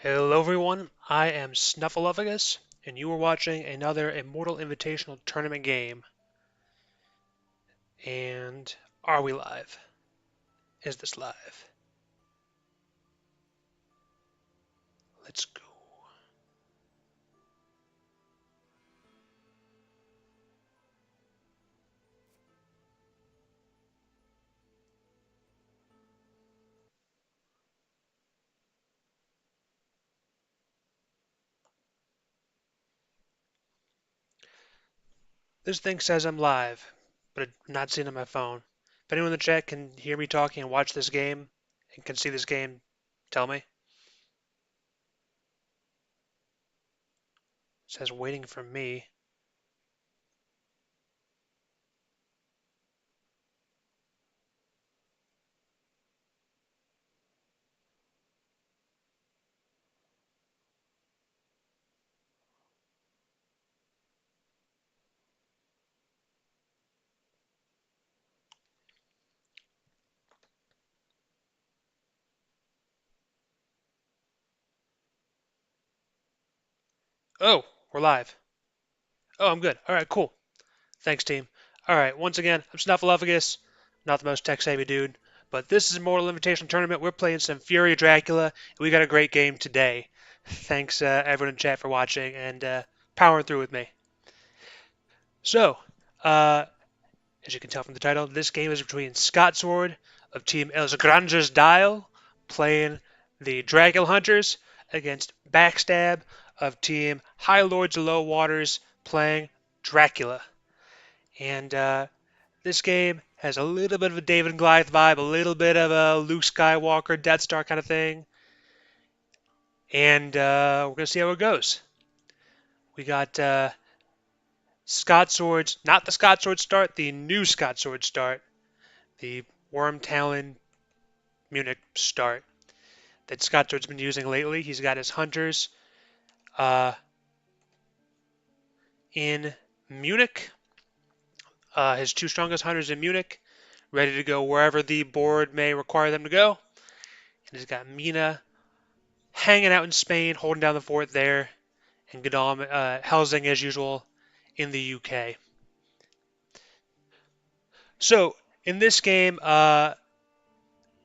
Hello everyone, I am Snuffleupagus, and you are watching another Immortal Invitational tournament game. And are we live? Is this live? Let's go. This thing says I'm live, but I'm not seeing it on my phone. If anyone in the chat can hear me talking and watch this game and can see this game, tell me. It says waiting for me. Oh, we're live. Oh, I'm good. All right, cool. Thanks, team. All right, once again, I'm Snuffleupagus, not the most tech-savvy dude, but this is Immortal Invitational Tournament. We're playing some Fury of Dracula, and we got a great game today. Thanks, everyone in chat for watching and powering through with me. So, uh, as you can tell from the title, this game is between Scotsword of Team Els Grangers D'all playing the Dracula Hunters against Backstab of Team High Lords of Low Waters playing Dracula. And this game has a little bit of a David and Goliath vibe, a little bit of a Luke Skywalker, Death Star kind of thing. And we're going to see how it goes. We got Scott Swords, not the Scott Sword start, the new Scott Sword start, the Worm Talon Munich start that Scott Sword's been using lately. He's got his hunters uh, in Munich, his two strongest hunters in Munich, ready to go wherever the board may require them to go. And he's got Mina hanging out in Spain, holding down the fort there, and Gadam housing as usual in the UK. So in this game, Sir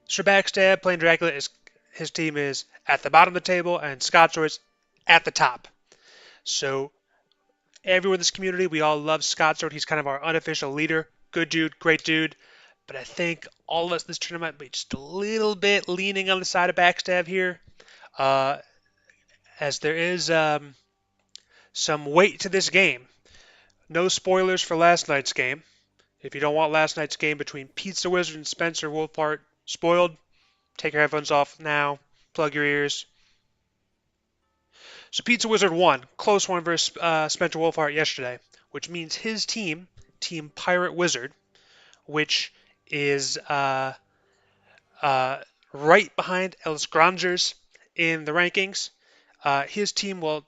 Backstab playing Dracula is his team is at the bottom of the table, and Scotsword's at the top. So everyone in this community, we all love Scotsword. He's kind of our unofficial leader. Good dude, great dude. But I think all of us in this tournament might be just a little bit leaning on the side of Backstab here, uh, as there is some weight to this game. No spoilers for last night's game. If you don't want last night's game between Pizza Wizard and Spencer Wolfhart spoiled, take your headphones off now, plug your ears. So Pizza Wizard won, close one versus Spencer Wolfhart yesterday, which means his team, Team Pirate Wizard, which is uh, right behind Els Grangers in the rankings, his team will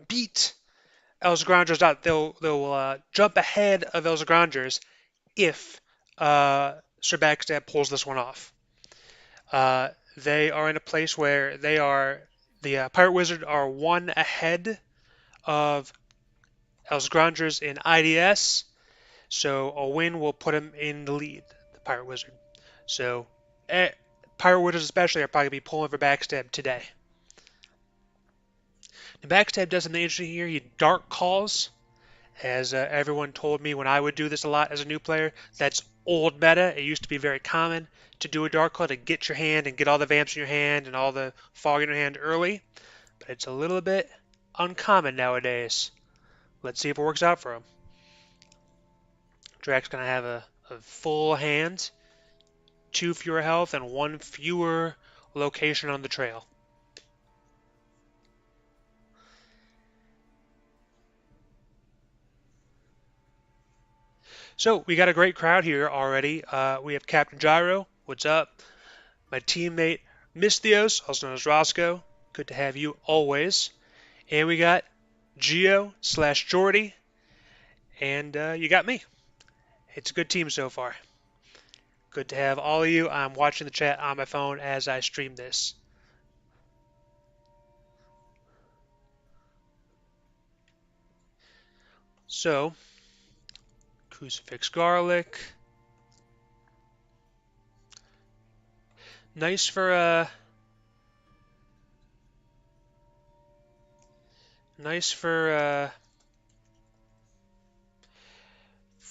beat Els Grangers. They'll jump ahead of Els Grangers if Sir Backstab pulls this one off. They are in a place where the Pirate Wizard are one ahead of Els Grangers in IDS, so a win will put him in the lead, the Pirate Wizard. So Pirate Wizards especially are probably going to be pulling for Backstab today. Now, Backstab does something interesting here. He dark calls, as everyone told me when I would do this a lot as a new player. That's old meta. It used to be very common to do a dark call to get your hand and get all the vamps in your hand and all the fog in your hand early, but it's a little bit uncommon nowadays. Let's see if it works out for him. Drax's going to have a full hand, 2 fewer health, and 1 fewer location on the trail. So we got a great crowd here already. We have Captain Gyro. What's up? My teammate Mystios, also known as Roscoe. Good to have you always. And we got Geo/Jordy. And you got me. It's a good team so far. Good to have all of you. I'm watching the chat on my phone as I stream this. So, Crucifix Garlic. Nice nice for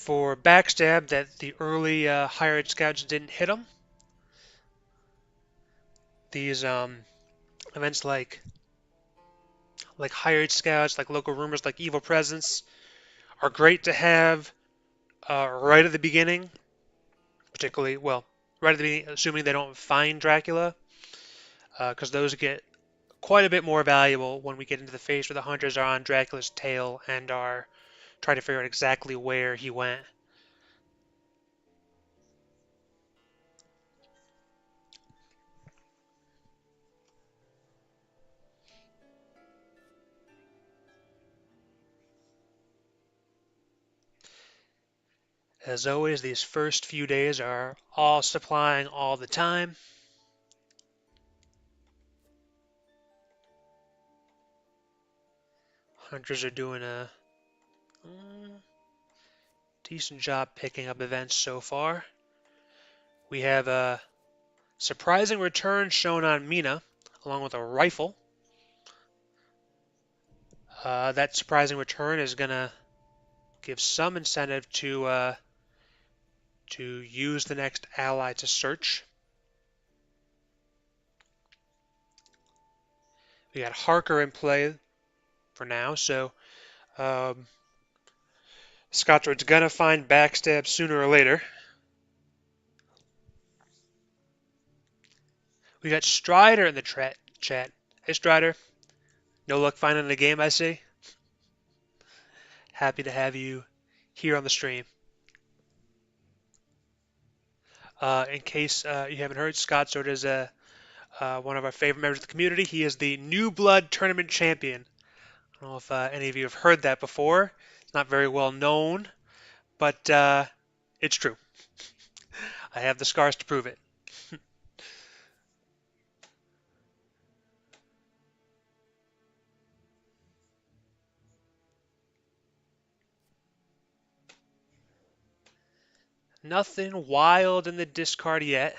Backstab that the early hired scouts didn't hit him. These events like hired scouts, like local rumors, like evil presence, are great to have right at the beginning, particularly well, right at the beginning, assuming they don't find Dracula, because those get quite a bit more valuable when we get into the phase where the hunters are on Dracula's tail and are trying to figure out exactly where he went. As always, these first few days are all supplying all the time. Hunters are doing a decent job picking up events so far. We have a surprising return shown on Mina, along with a rifle. That surprising return is going to give some incentive to use the next ally to search. We got Harker in play for now, so Scotsword's going to find Backstab sooner or later. We got Strider in the chat. Hey Strider, no luck finding the game, I see. Happy to have you here on the stream. In case you haven't heard, Scotsword is one of our favorite members of the community. He is the New Blood Tournament Champion. I don't know if any of you have heard that before. It's not very well known, but it's true. I have the scars to prove it. Nothing wild in the discard yet.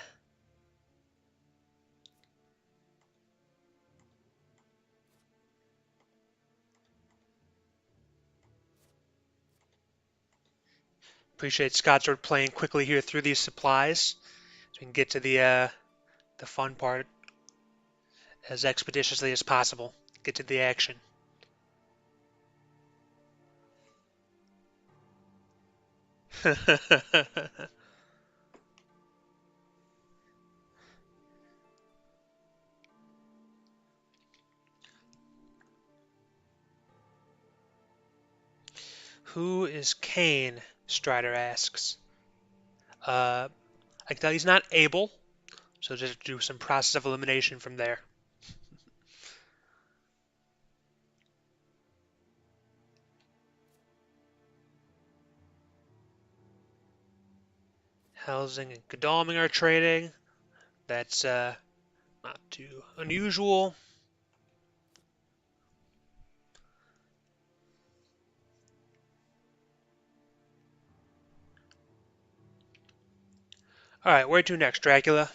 Appreciate Scotsword playing quickly here through these supplies so we can get to the fun part as expeditiously as possible. Get to the action. Who is Kane? Strider asks. I can tell he's not able, so just do some process of elimination from there. Helsing and Godalming are trading. That's not too unusual. Alright, where to next, Dracula?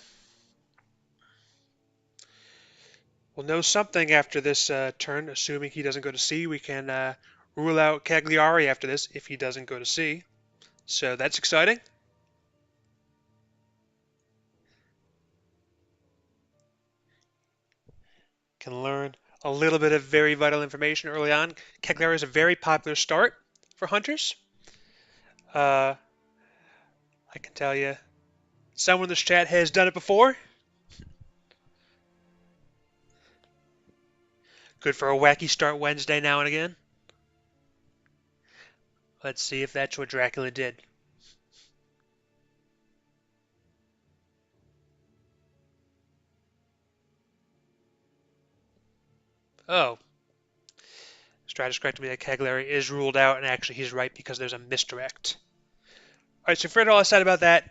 We'll know something after this turn, assuming he doesn't go to C. We can rule out Cagliari after this if he doesn't go to C. So that's exciting. Can learn a little bit of very vital information early on. Cagliari is a very popular start for hunters. I can tell you, someone in this chat has done it before. Good for a wacky start Wednesday now and again. Let's see if that's what Dracula did. Oh. Stratus corrected me that Cagliari is ruled out, and actually he's right because there's a misdirect. Alright, so forget all I said about that.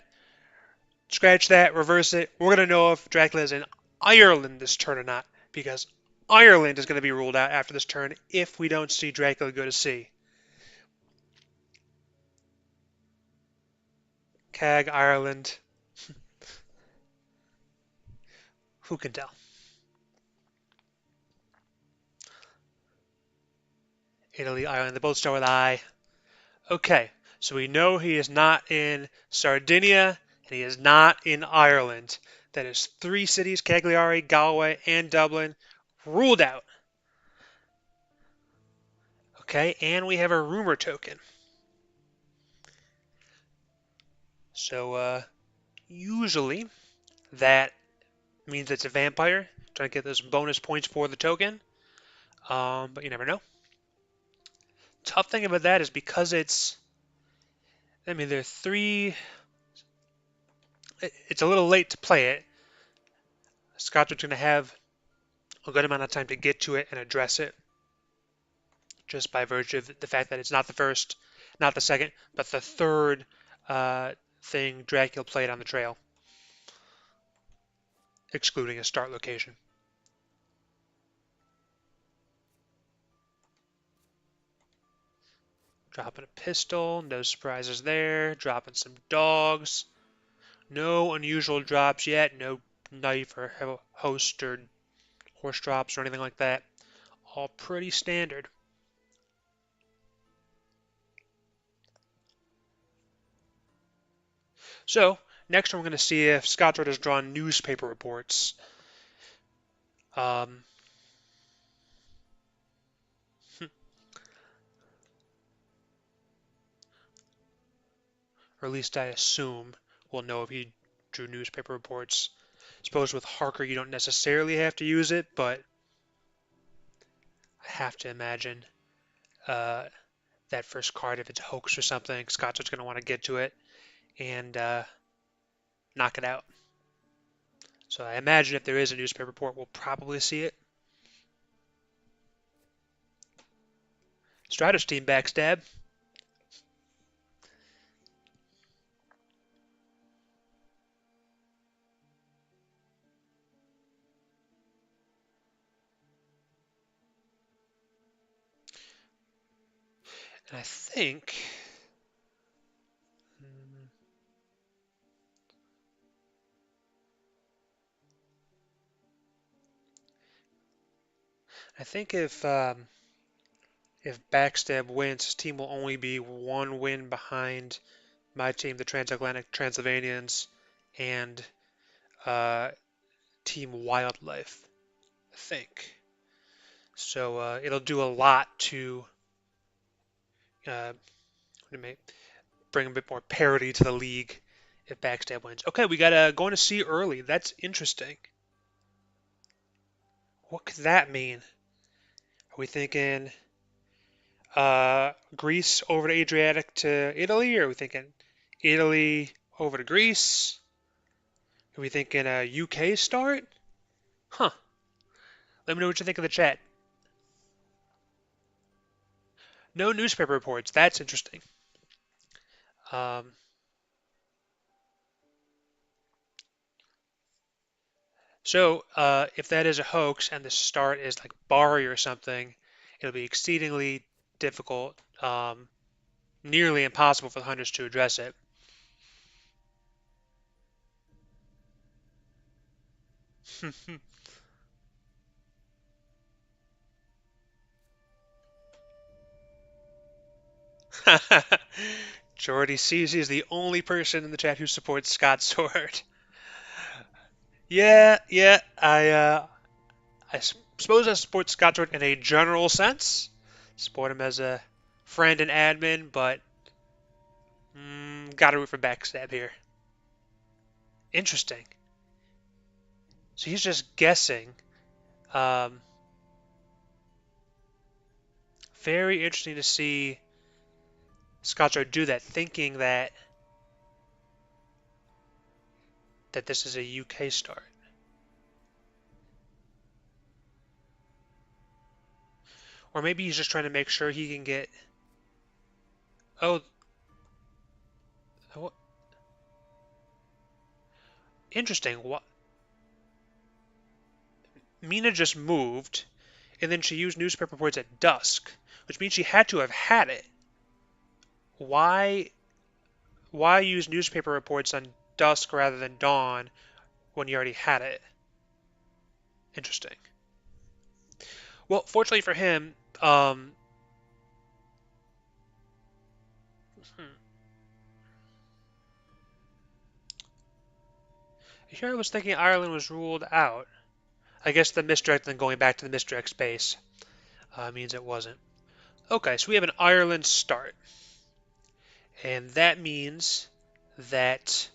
Scratch that, reverse it. We're going to know if Dracula is in Ireland this turn or not, because Ireland is going to be ruled out after this turn if we don't see Dracula go to sea. CAG, Ireland. Who can tell? Italy, Ireland. They both start with I. Okay, so we know he is not in Sardinia and he is not in Ireland. That is three cities, Cagliari, Galway, and Dublin, ruled out. Okay, and we have a rumor token. So, usually that means it's a vampire. Trying to get those bonus points for the token. But you never know. Tough thing about that is because there are three. It's a little late to play it. Scotsword's going to have a good amount of time to get to it and address it, just by virtue of the fact that it's not the first, not the second, but the third thing Dracula played on the trail, excluding his start location. Dropping a pistol, no surprises there. Dropping some dogs. No unusual drops yet. No knife or host or horse drops or anything like that. All pretty standard. So, next we're going to see if Scotsword has drawn newspaper reports. Um, or at least I assume we'll know if he drew newspaper reports. I suppose with Harker you don't necessarily have to use it, but I have to imagine that first card, if it's a hoax or something, Scotsword's going to want to get to it and knock it out. So I imagine if there is a newspaper report, we'll probably see it. Stratos team Backstab. And I think if Backstab wins, his team will only be one win behind my team, the Transatlantic Transylvanians, and uh, Team Wildlife, I think. So it'll do a lot to uh, bring a bit more parity to the league if Backstab wins. Okay, we got going to sea early. That's interesting. What could that mean? Are we thinking Greece over to Adriatic to Italy? Or are we thinking Italy over to Greece? Are we thinking a UK start? Huh. Let me know what you think in the chat. No newspaper reports. That's interesting. Um, so if that is a hoax and the start is like Bari or something, it'll be exceedingly difficult, nearly impossible for the hunters to address it. Jordy sees he's the only person in the chat who supports Scotsword. Yeah, I suppose I support Scotsword in a general sense. Support him as a friend and admin, but gotta root for Backstab here. Interesting. So he's just guessing. Um, very interesting to see Scotsword do that, thinking that this is a UK start. Or maybe he's just trying to make sure he can get. Oh, interesting. What? Mina just moved, and then she used newspaper reports at dusk, which means she had to have had it. Why? Why use newspaper reports on dusk rather than dawn when you already had it? Interesting. Well, fortunately for him, hmm, here I was thinking Ireland was ruled out. I guess the misdirect then going back to the misdirect space means it wasn't. Okay, so we have an Ireland start, and that means that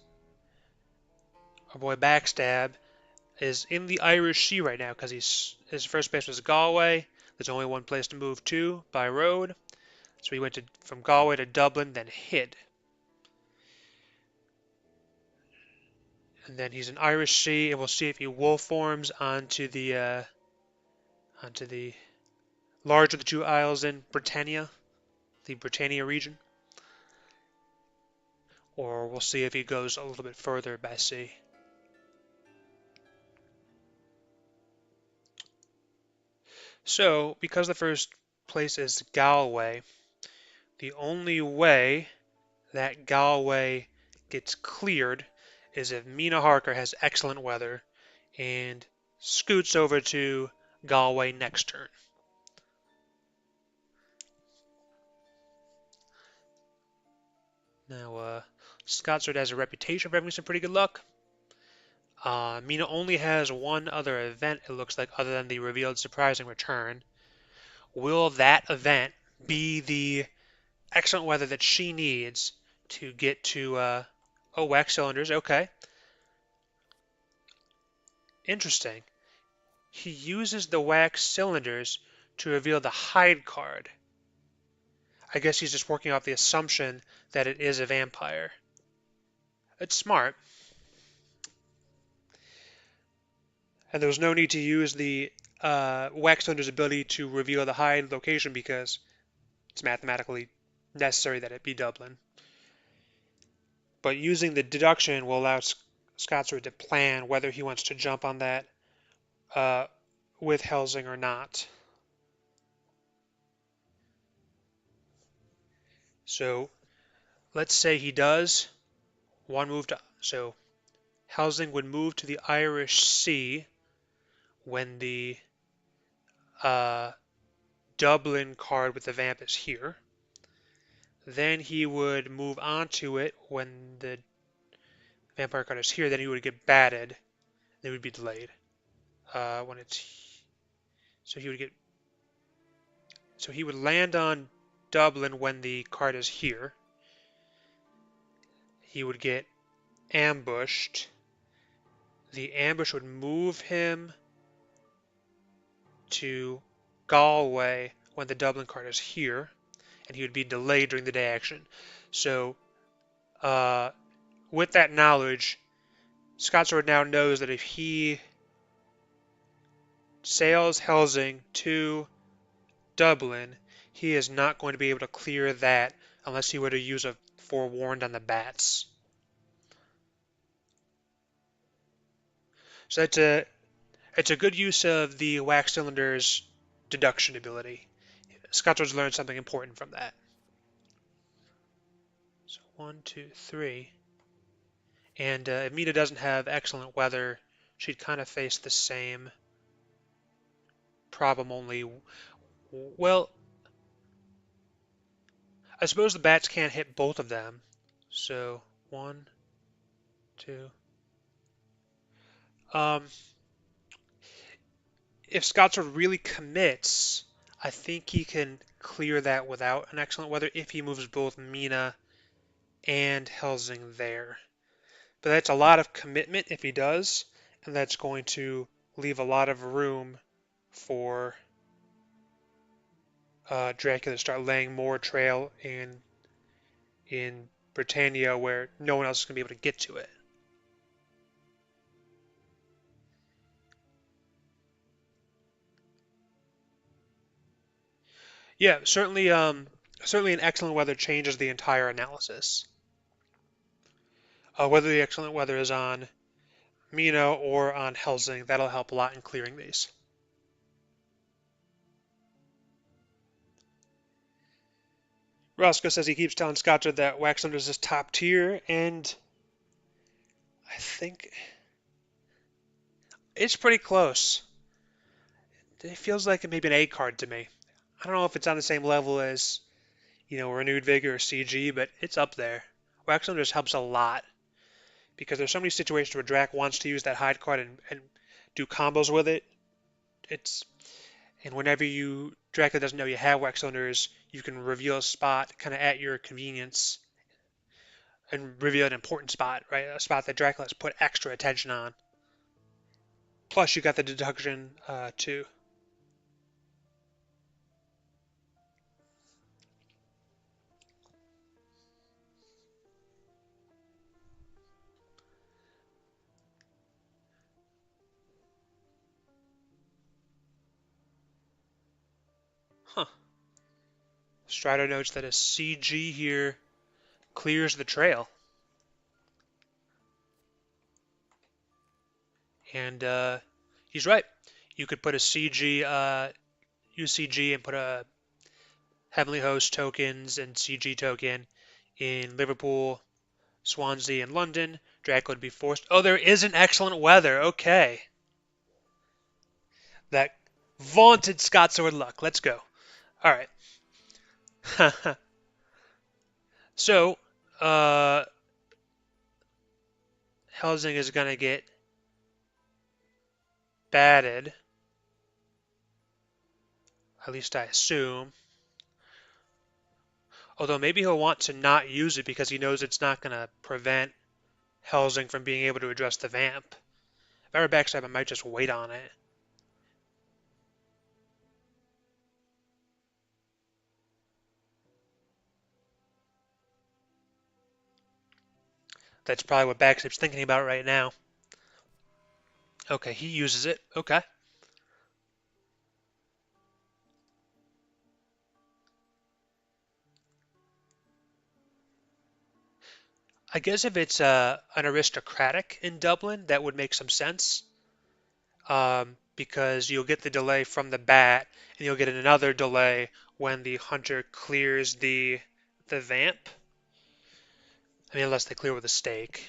our boy Backstab is in the Irish Sea right now because his first base was Galway. There's only one place to move to by road, so he went from Galway to Dublin, then hid, and then he's in Irish Sea, and we'll see if he wolf forms onto the larger of the two isles in Britannia, the Britannia region, or we'll see if he goes a little bit further by sea. So, because the first place is Galway, the only way that Galway gets cleared is if Mina Harker has excellent weather and scoots over to Galway next turn. Now, Scotsword has a reputation for having some pretty good luck. Mina only has one other event, it looks like, other than the revealed surprising return. Will that event be the excellent weather that she needs to get to, oh, wax cylinders, okay. Interesting. He uses the wax cylinders to reveal the hide card. I guess he's just working off the assumption that it is a vampire. It's smart. And there was no need to use the wax cylinder's ability to reveal the hide location because it's mathematically necessary that it be Dublin. But using the deduction will allow Scotsword to plan whether he wants to jump on that uh, with Helsing or not. So let's say he does one move to, so Helsing would move to the Irish Sea when the uh, Dublin card with the vamp is here. Then he would move on to it when the vampire card is here. Then he would get batted. It would be delayed. When it's so he would get so he would land on Dublin when the card is here. He would get ambushed. The ambush would move him to Galway when the Dublin card is here, and he would be delayed during the day action. So, with that knowledge, Scotsword now knows that if he sails Helsing to Dublin, he is not going to be able to clear that unless he were to use a forewarned on the bats. So it's a good use of the wax cylinder's deduction ability. Scotsword's learned something important from that. So 1, 2, 3. And if Mina doesn't have excellent weather, she'd kind of face the same problem, only, well, I suppose the bats can't hit both of them. So 1, 2. Um, if Scotsword really commits, I think he can clear that without an excellent weather if he moves both Mina and Helsing there. But that's a lot of commitment if he does, and that's going to leave a lot of room for Dracula to start laying more trail in Britannia where no one else is going to be able to get to it. Yeah, certainly an excellent weather changes the entire analysis. Whether the excellent weather is on Mina or on Helsing, that'll help a lot in clearing these. Roscoe says he keeps telling Scotsword that Wax Thunder is his top tier, and I think it's pretty close. It feels like maybe an A card to me. I don't know if it's on the same level as, Renewed Vigor or CG, but it's up there. Wax Thunder just helps a lot because there's so many situations where Drac wants to use that hide card and do combos with it. It's and whenever Dracula doesn't know you have Wax Thunders, you can reveal a spot kind of at your convenience and reveal an important spot, right? A spot that Dracula's put extra attention on. Plus, you got the deduction too. Huh. Strider notes that a CG here clears the trail. And he's right. You could put a CG, use CG and put a Heavenly Host tokens and CG token in Liverpool, Swansea, and London. Dracula would be forced. Oh, there is an excellent weather. Okay. That vaunted Scotsword luck. Let's go. All right. So, uh, Helsing is going to get batted. At least I assume. Although maybe he'll want to not use it because he knows it's not going to prevent Helsing from being able to address the vamp. If I were Backstab, I might just wait on it. That's probably what Backstab's thinking about right now. Okay, he uses it. Okay. I guess if it's an aristocratic in Dublin, that would make some sense. Because you'll get the delay from the bat, and you'll get another delay when the hunter clears the vamp. I mean, unless they clear with a stake.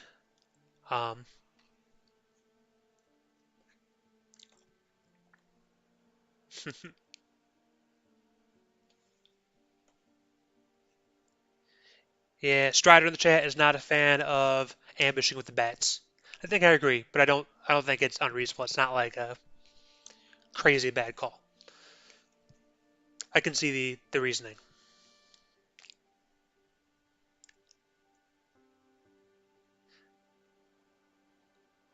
Um, yeah, Strider in the chat is not a fan of ambushing with the bats. I think I agree, but I don't think it's unreasonable. It's not like a crazy bad call. I can see the reasoning.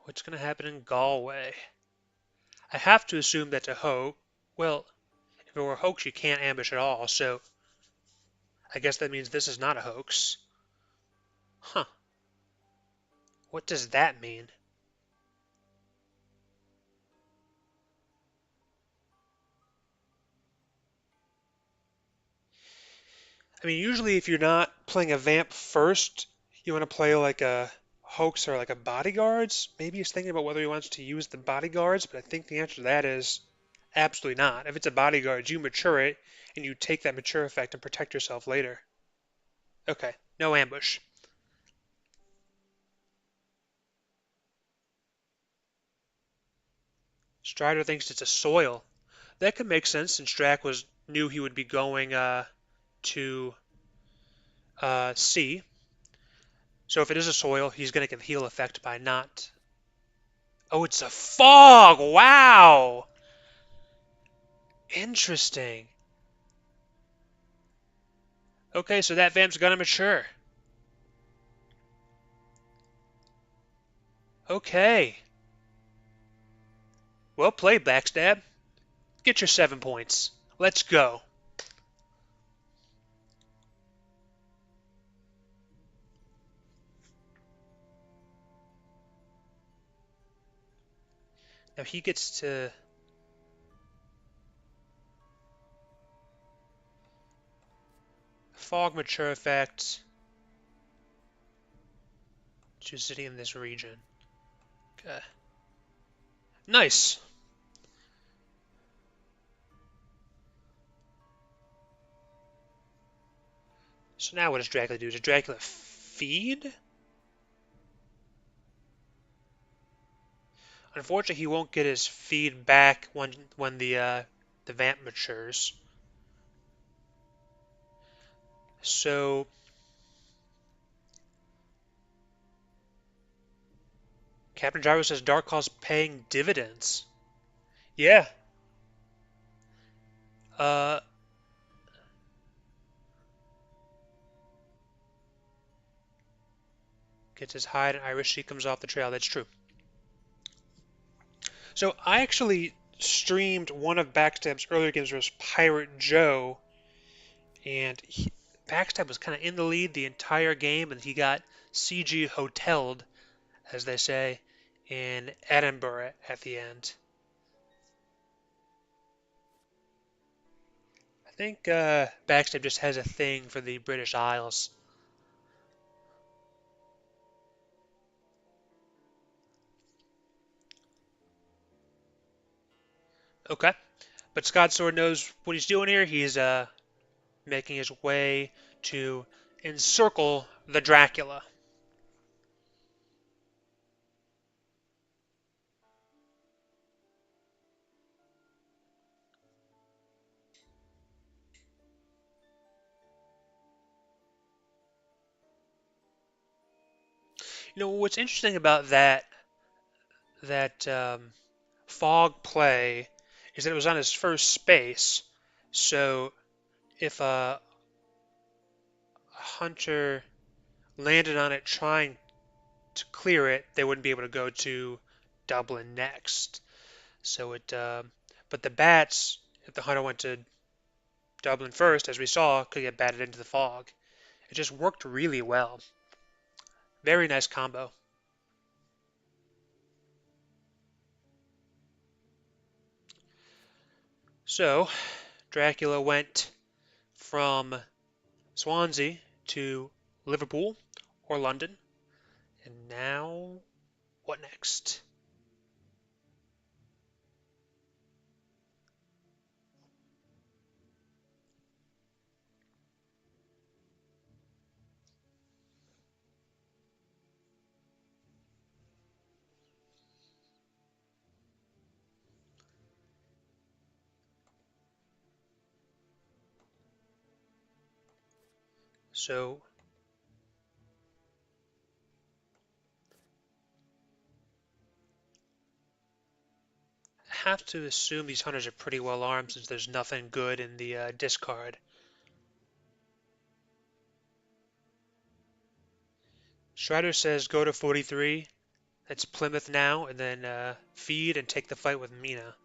What's going to happen in Galway? I have to assume that's a hoax. Well, if it were a hoax, you can't ambush at all, so I guess that means this is not a hoax. Huh. What does that mean? I mean, usually if you're not playing a vamp first, you want to play like a hoax or like a bodyguards. Maybe he's thinking about whether he wants to use the bodyguards, but I think the answer to that is absolutely not. If it's a bodyguard, you mature it and you take that mature effect and protect yourself later. Okay, no ambush. Strider thinks it's a soil. That could make sense since Drac knew he would be going to C. So if it is a soil, he's going to get the heal effect by not. Oh, it's a fog! Wow! Interesting. Okay, so that vamp's gonna mature. Okay. Well played, Backstab. Get your 7 points. Let's go. Now he gets to. Fog mature effect. Choose city in this region. Okay. Nice. So now what does Dracula do? Does Dracula feed? Unfortunately, he won't get his feed back when the vamp matures. So Captain Gyro says Dark Claw's paying dividends. Yeah. Uh, Gets his hide and Irish Sea comes off the trail. That's true. So I actually streamed one of Backstab's earlier games versus Pirate Joe, and Backstab was kind of in the lead the entire game, and he got CG hoteled, as they say, in Edinburgh at the end. I think Backstab just has a thing for the British Isles. Okay, but Scotsword knows what he's doing here. He's making his way to encircle the Dracula. You know what's interesting about that fog play is that it was on his first space. So if a hunter landed on it trying to clear it, they wouldn't be able to go to Dublin next. So but the bats, if the hunter went to Dublin first, as we saw, could get batted into the fog. It just worked really well. Very nice combo. So Dracula went from Swansea to Liverpool or London, and now what next? So I have to assume these hunters are pretty well armed since there's nothing good in the discard. Strider says go to 43. That's Plymouth now, and then feed and take the fight with Mina.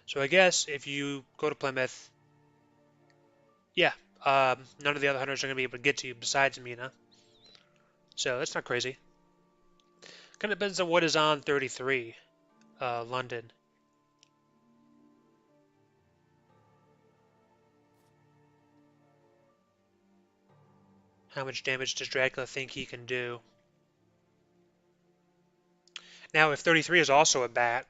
So I guess if you go to Plymouth, yeah, none of the other hunters are going to be able to get to you besides Mina. So that's not crazy. Kind of depends on what is on 33, London. How much damage does Dracula think he can do? Now, if 33 is also a bat,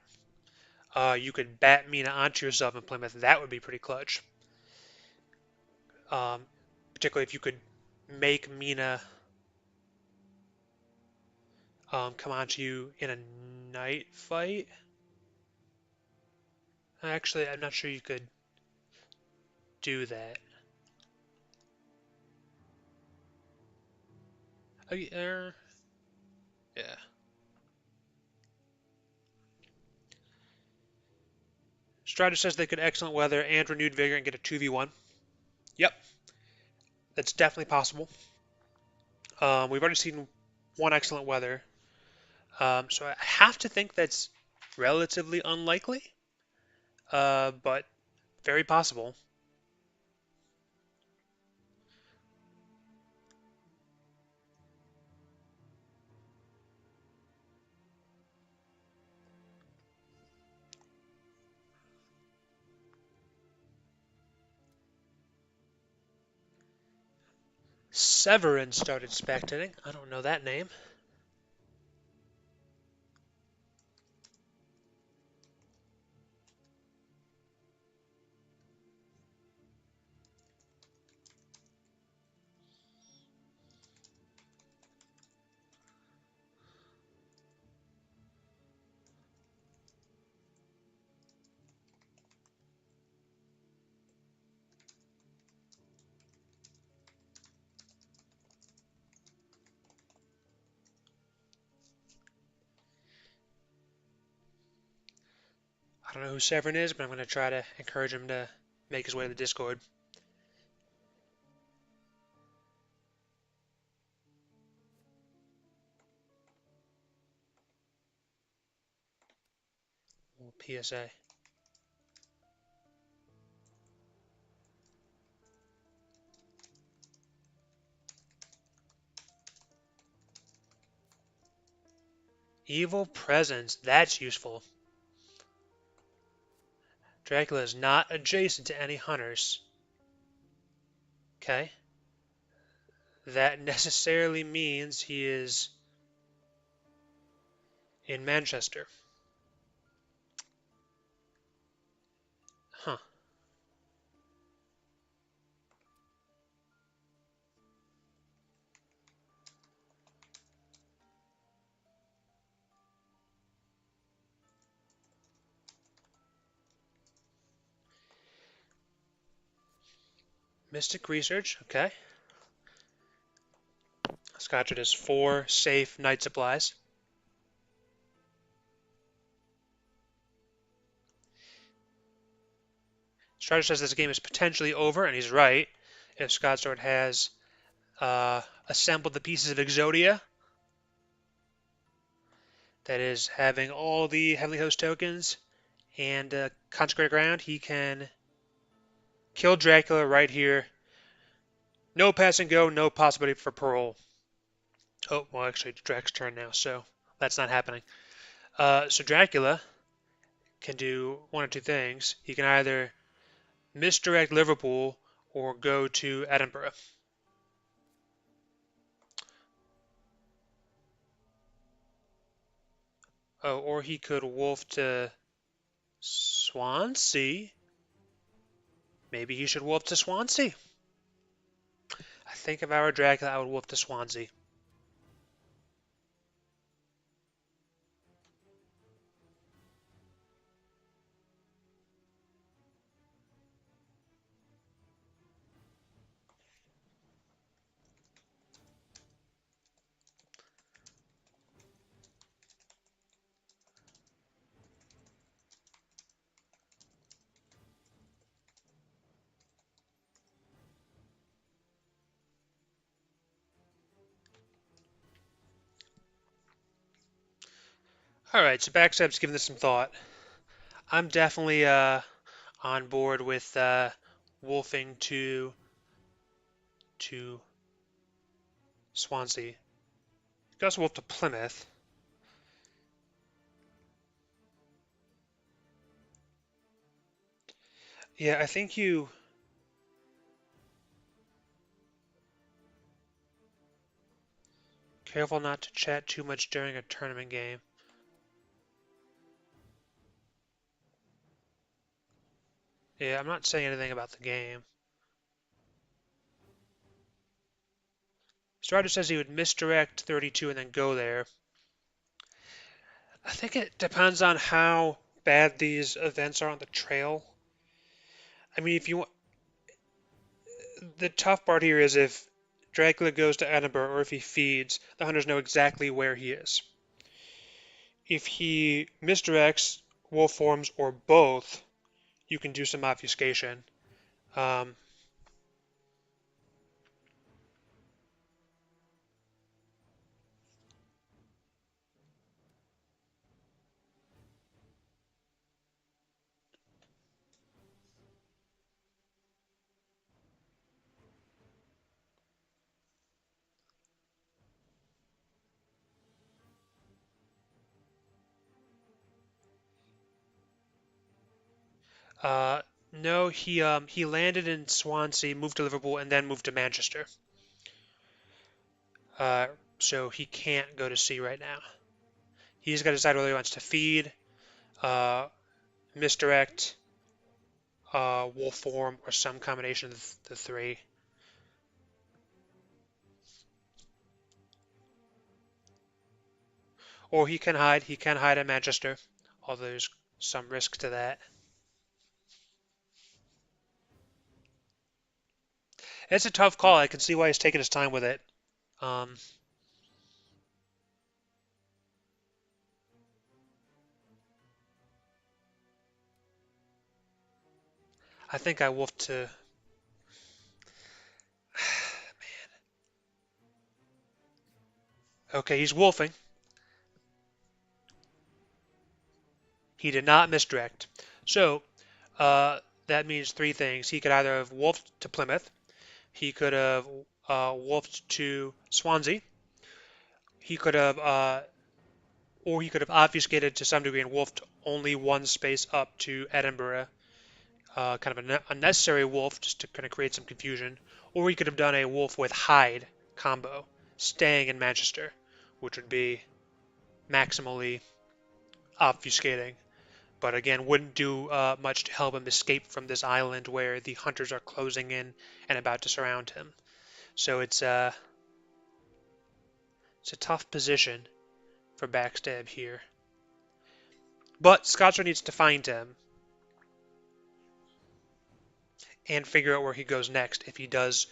you could bat Mina onto yourself in Plymouth. That would be pretty clutch. Um, Particularly if you could make Mina come onto you in a night fight. Actually, I'm not sure you could do that. Yeah. Strider says they could excellent weather and renewed vigor and get a 2v1. Yep, that's definitely possible. We've already seen one excellent weather, so I have to think that's relatively unlikely, but very possible. Severin started spectating. I don't know that name. I don't know who Severin is, but I'm going to try to encourage him to make his way to the Discord. PSA. Evil presence. That's useful. Dracula is not adjacent to any hunters. Okay. That necessarily means he is in Manchester. Huh. Mystic research. Okay. Scotsword has 4 safe night supplies. Strider says this game is potentially over, and he's right. If Scotsword has assembled the pieces of Exodia, that is, having all the Heavenly Host tokens and Consecrated Ground, he can kill Dracula right here. No pass and go, no possibility for parole. Oh, well, actually, it's Drac's turn now, so that's not happening. So Dracula can do one or two things. He can either misdirect Liverpool or go to Edinburgh. Oh, or he could wolf to Swansea. Maybe he should wolf to Swansea. I think if I were Dracula, I would wolf to Swansea. Alright, so Backstab's giving this some thought. I'm definitely on board with wolfing to Swansea. You could also wolf to Plymouth. Yeah, I think you... Careful not to chat too much during a tournament game. Yeah, I'm not saying anything about the game. Strider says he would misdirect 32 and then go there. I think it depends on how bad these events are on the trail. I mean, if you the tough part here is if Dracula goes to Edinburgh or if he feeds, the hunters know exactly where he is. If he misdirects, wolf forms, or both, you can do some obfuscation. Um, uh, no, he landed in Swansea, moved to Liverpool, and then moved to Manchester. Uh, so he can't go to sea right now. He's got to decide whether he wants to feed, uh, misdirect, wolf form, or some combination of the three. Or he can hide. He can hide in Manchester, although there's some risk to that. It's a tough call. I can see why he's taking his time with it. Um, I think I wolfed to. Okay, he's wolfing. He did not misdirect. So, that means three things. He could either have wolfed to Plymouth, he could have wolfed to Swansea, he could have, or he could have obfuscated to some degree and wolfed only one space up to Edinburgh, kind of a unnecessary wolf just to kind of create some confusion, or he could have done a wolf with hide combo, staying in Manchester, which would be maximally obfuscating, but again wouldn't do much to help him escape from this island where the hunters are closing in and about to surround him. So it's a tough position for Backstab here. But Scotsword needs to find him and figure out where he goes next if he does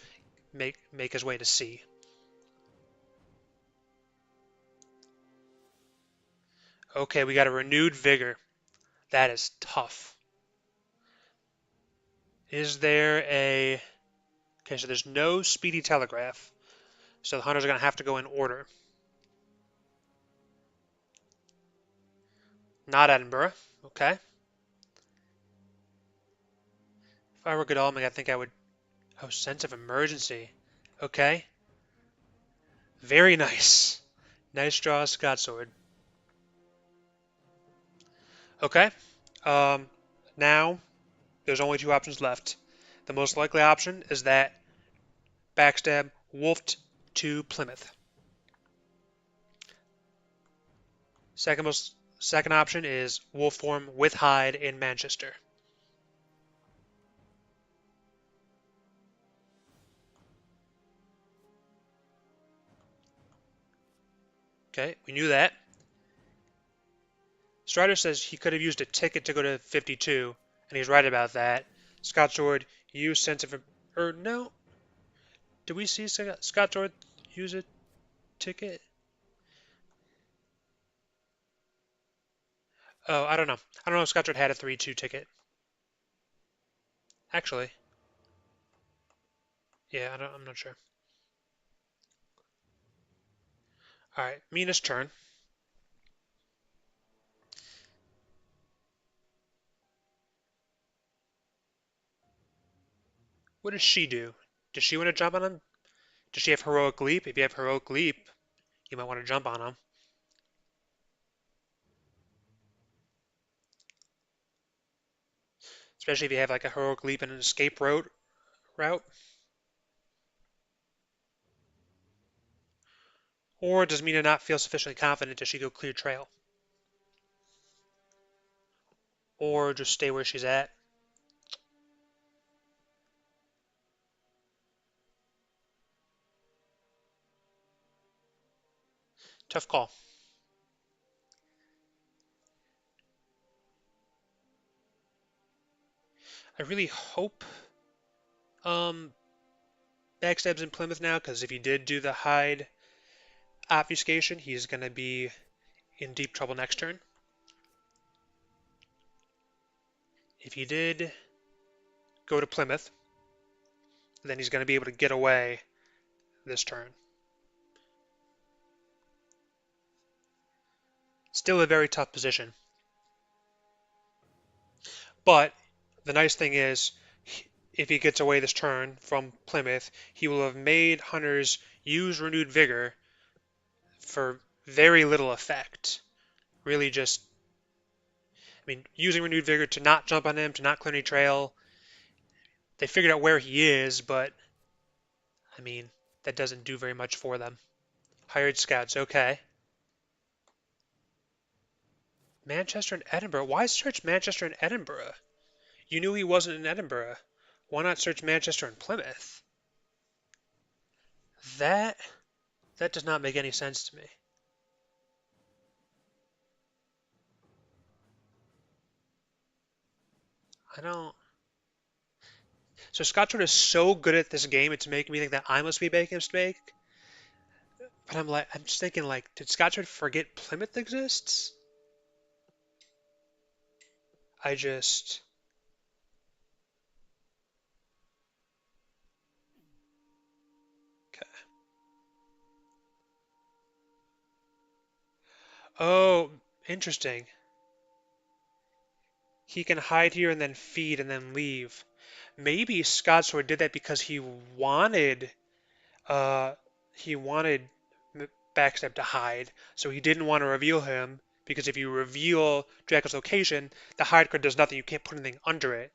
make his way to sea. Okay, we got a renewed vigor. That is tough. Is there a... Okay, so there's no speedy telegraph. So the hunters are going to have to go in order. Not Edinburgh. Okay. If I were Godalming, I think I would... Oh, sense of emergency. Okay. Very nice. Nice draw, Scotsword. Okay. Um, now, there's only two options left. The most likely option is that Backstab wolfed to Plymouth. Second option is wolf form with hide in Manchester. Okay, we knew that. Strider says he could have used a ticket to go to 52, and he's right about that. Scotsword used sense of... Or no. Did we see Scotsword use a ticket? Oh, I don't know. I don't know if Scotsword had a 3-2 ticket. Actually. Yeah, I'm not sure. Alright, Mina's turn. What does she do? Does she want to jump on him? Does she have Heroic Leap? If you have Heroic Leap, you might want to jump on him. Especially if you have like a Heroic Leap and an escape route. Or does Mina not feel sufficiently confident? Does she go clear trail? Or just stay where she's at? Tough call. I really hope um, Backstab's in Plymouth now, because if he did do the hide obfuscation, he's going to be in deep trouble next turn. If he did go to Plymouth, then he's going to be able to get away this turn. Still a very tough position. But the nice thing is, if he gets away this turn from Plymouth, he will have made hunters use Renewed Vigor for very little effect. Really just, I mean, using Renewed Vigor to not jump on him, to not clear any trail. They figured out where he is, but, I mean, that doesn't do very much for them. Hired scouts, okay. Manchester and Edinburgh. Why search Manchester and Edinburgh? You knew he wasn't in Edinburgh. Why not search Manchester and Plymouth? That does not make any sense to me. I don't. So Scotsword is so good at this game, it's making me think that I must be making a mistake. But I'm just thinking, like, did Scotsword forget Plymouth exists? I just. Oh, interesting. He can hide here and then feed and then leave. Maybe Scotsword did that because uh he wanted Backstab to hide, so he didn't want to reveal him because if you reveal Dracula's location, the hide card does nothing. You can't put anything under it.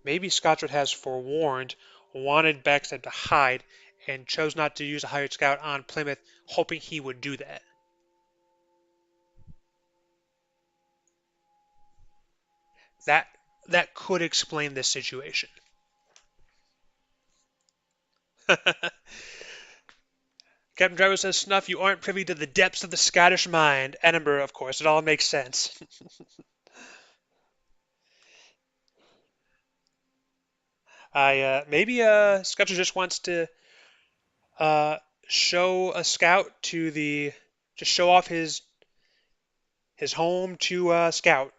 Maybe Scotsword has forewarned, wanted Backstab to hide, and chose not to use a hired scout on Plymouth, hoping he would do that. That that could explain this situation. Captain Driver says, Snuff, you aren't privy to the depths of the Scottish mind. Edinburgh, of course, it all makes sense. Maybe Scotcher just wants to uh, show a scout to the, just show off his home to Scout,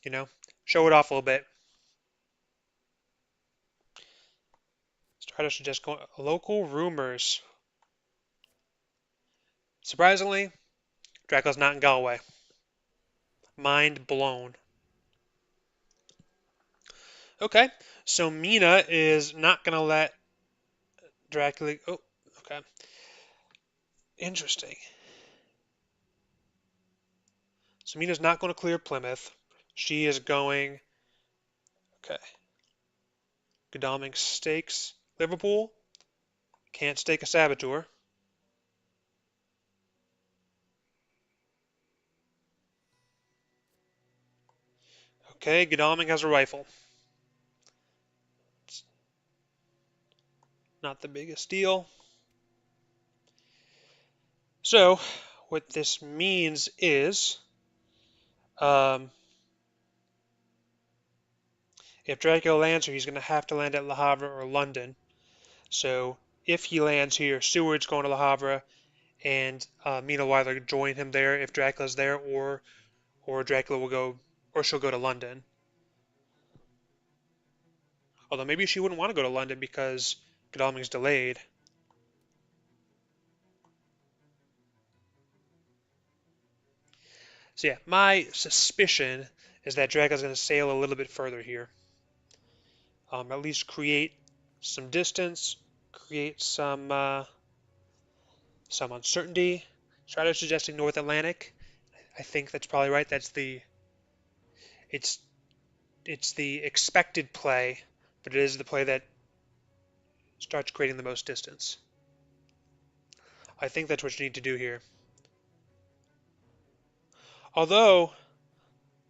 you know, show it off a little bit. Strider just go local rumors. Surprisingly, Dracula's not in Galway. Mind blown. Okay, so Mina is not gonna let Dracula. Oh, okay, interesting. So Mina's not going to clear Plymouth. She is going. Okay, Godalming stakes Liverpool. Can't stake a saboteur. Okay, Godalming has a rifle. It's not the biggest deal. So, what this means is, um, if Dracula lands here, he's going to have to land at Le Havre or London. So, if he lands here, Seward's going to Le Havre, and Mina will either join him there if Dracula's there, or Dracula will go, or she'll go to London. Although maybe she wouldn't want to go to London because Godalming's delayed. So yeah, my suspicion is that Dracula's going to sail a little bit further here. At least create some distance, create some uncertainty. Strider suggesting North Atlantic. I think that's probably right. It's it's the expected play, but it is the play that starts creating the most distance. I think that's what you need to do here. Although,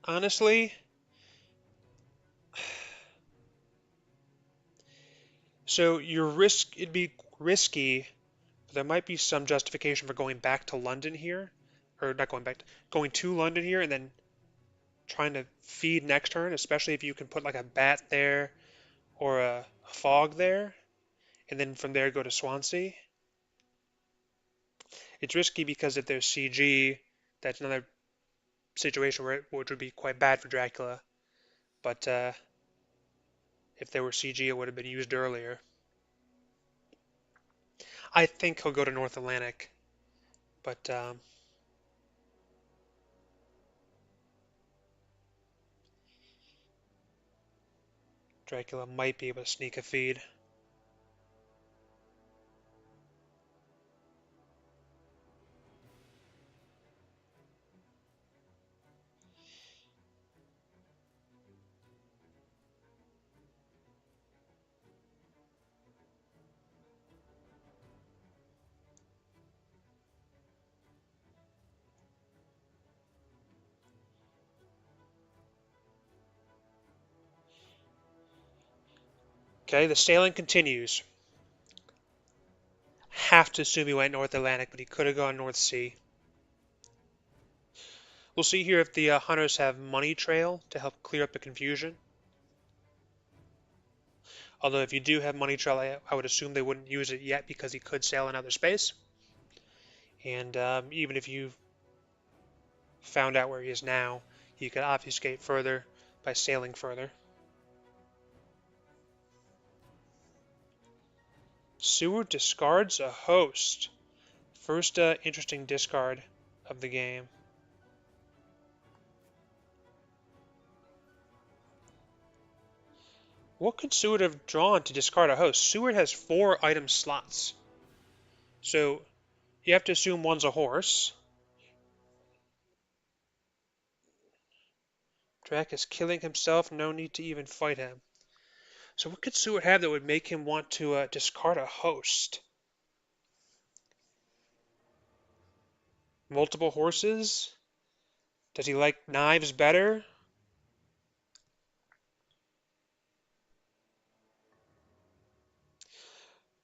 honestly, so it'd be risky, but there might be some justification for going back to London here, or not going back, going to London here and then trying to feed next turn, especially if you can put like a bat there or a fog there, and then from there go to Swansea. It's risky because if there's CG, that's another situation which would be quite bad for Dracula. But if there were CG, it would have been used earlier. I think he'll go to North Atlantic, but Dracula might be able to sneak a feed. Okay, the sailing continues. Have to assume he went North Atlantic, but he could have gone North Sea. We'll see here if the hunters have money trail to help clear up the confusion. Although if you do have money trail, I would assume they wouldn't use it yet because he could sail another space. And even if you found out where he is now, you could obfuscate further by sailing further. Seward discards a host. First interesting discard of the game. What could Seward have drawn to discard a host? Seward has 4 item slots. So you have to assume one's a horse. Drac is killing himself, no need to even fight him. So what could Seward have that would make him want to discard a host? Multiple horses? Does he like knives better?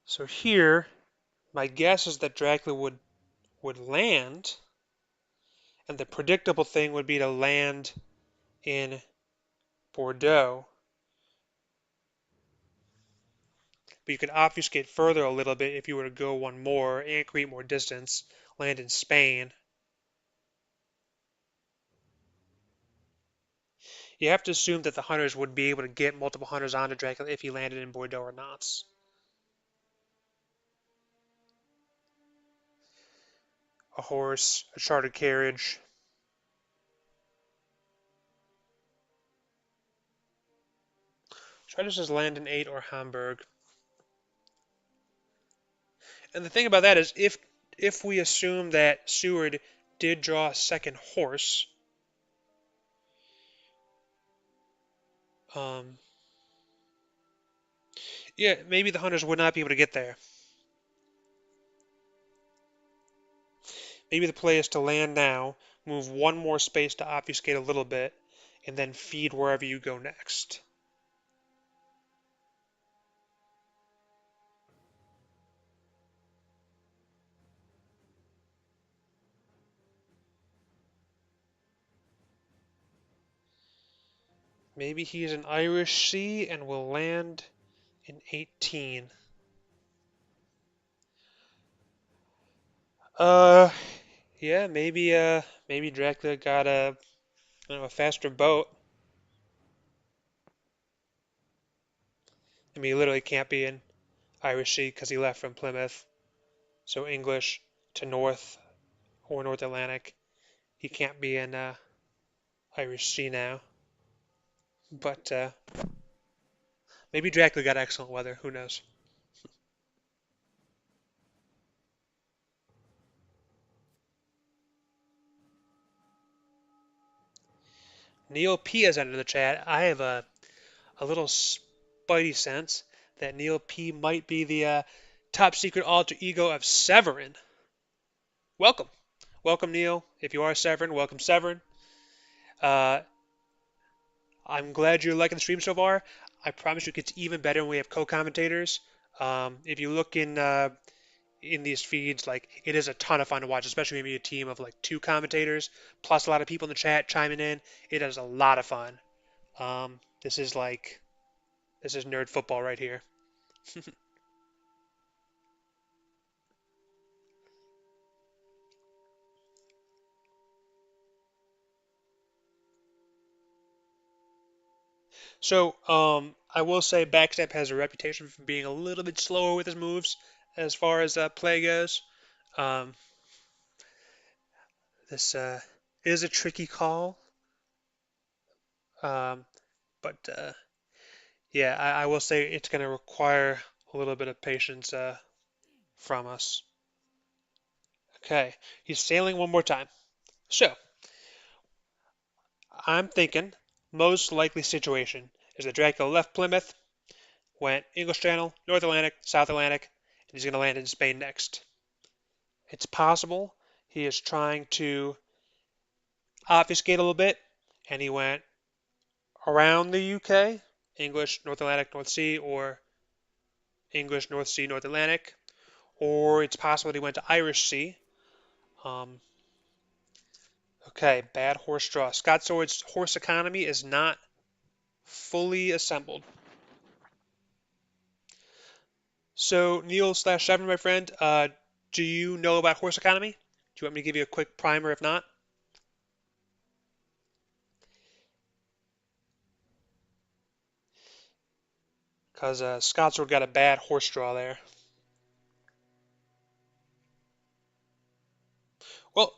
So here, my guess is that Dracula would land, and the predictable thing would be to land in Bordeaux. But you could obfuscate further a little bit if you were to go one more and create more distance, land in Spain. You have to assume that the hunters would be able to get multiple hunters onto Dracula if he landed in Bordeaux or not. A horse, a chartered carriage. Try to just land in 8 or Hamburg. And the thing about that is if we assume that Seward did draw a second horse, um, yeah, maybe the hunters would not be able to get there. Maybe the play is to land now, move one more space to obfuscate a little bit, and then feed wherever you go next. Maybe he's an Irish Sea and will land in 18. Uh, yeah, maybe Dracula got a faster boat. I mean, he literally can't be in Irish Sea because he left from Plymouth. So English to North or North Atlantic. He can't be in Irish Sea now. But maybe Dracula got excellent weather. Who knows? Neil P has entered the chat. I have a little spidey sense that Neil P might be the top secret alter ego of Severin. Welcome. Welcome, Neil. If you are Severin, welcome, Severin. Uh, I'm glad you're liking the stream so far. I promise you it gets even better when we have co-commentators. If you look in these feeds, like it is a ton of fun to watch, especially when you have a team of like 2 commentators plus a lot of people in the chat chiming in. It is a lot of fun. Um, this is like this is nerd football right here. So I will say Backstab has a reputation for being a little bit slower with his moves as far as play goes. Um, this is a tricky call, um, but yeah, I will say it's going to require a little bit of patience from us. Okay, he's sailing one more time. So I'm thinking most likely situation is that Dracula left Plymouth, went English Channel, North Atlantic, South Atlantic, and he's going to land in Spain next. It's possible he is trying to obfuscate a little bit, and he went around the UK, English, North Atlantic, North Sea, or English, North Sea, North Atlantic, or it's possible that he went to Irish Sea. Um, okay, bad horse draw. Scotsword's horse economy is not fully assembled. So Neil slash Seven, my friend, do you know about horse economy? Do you want me to give you a quick primer if not? Because Scotsword got a bad horse draw there. Well,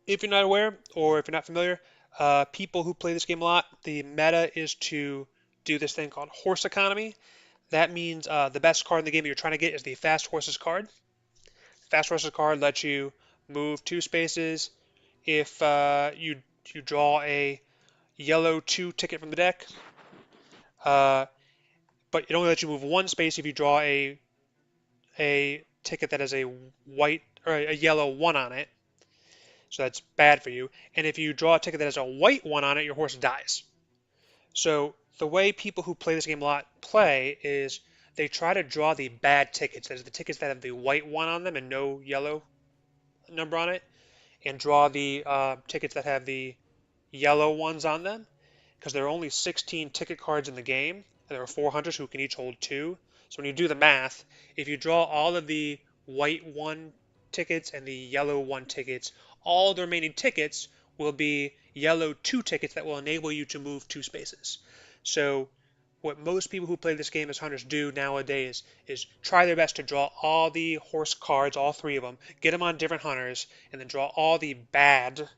If you're not aware or if you're not familiar, people who play this game a lot, the meta is to do this thing called horse economy. That means the best card in the game that you're trying to get is the fast horses card. Fast horses card lets you move 2 spaces if you draw a yellow 2 ticket from the deck, uh, but it only lets you move 1 space if you draw a ticket that has a white or a yellow 1 on it. So that's bad for you. And if you draw a ticket that has a white 1 on it, your horse dies. So the way people who play this game a lot play is they try to draw the bad tickets. That is the tickets that have the white 1 on them and no yellow number on it, and draw the tickets that have the yellow ones on them, because there are only 16 ticket cards in the game, and there are 4 hunters who can each hold 2. So when you do the math, if you draw all of the white 1 tickets and the yellow 1 tickets, all the remaining tickets will be yellow 2 tickets that will enable you to move 2 spaces. So what most people who play this game as hunters do nowadays is try their best to draw all the horse cards, all 3 of them, get them on different hunters, and then draw all the bad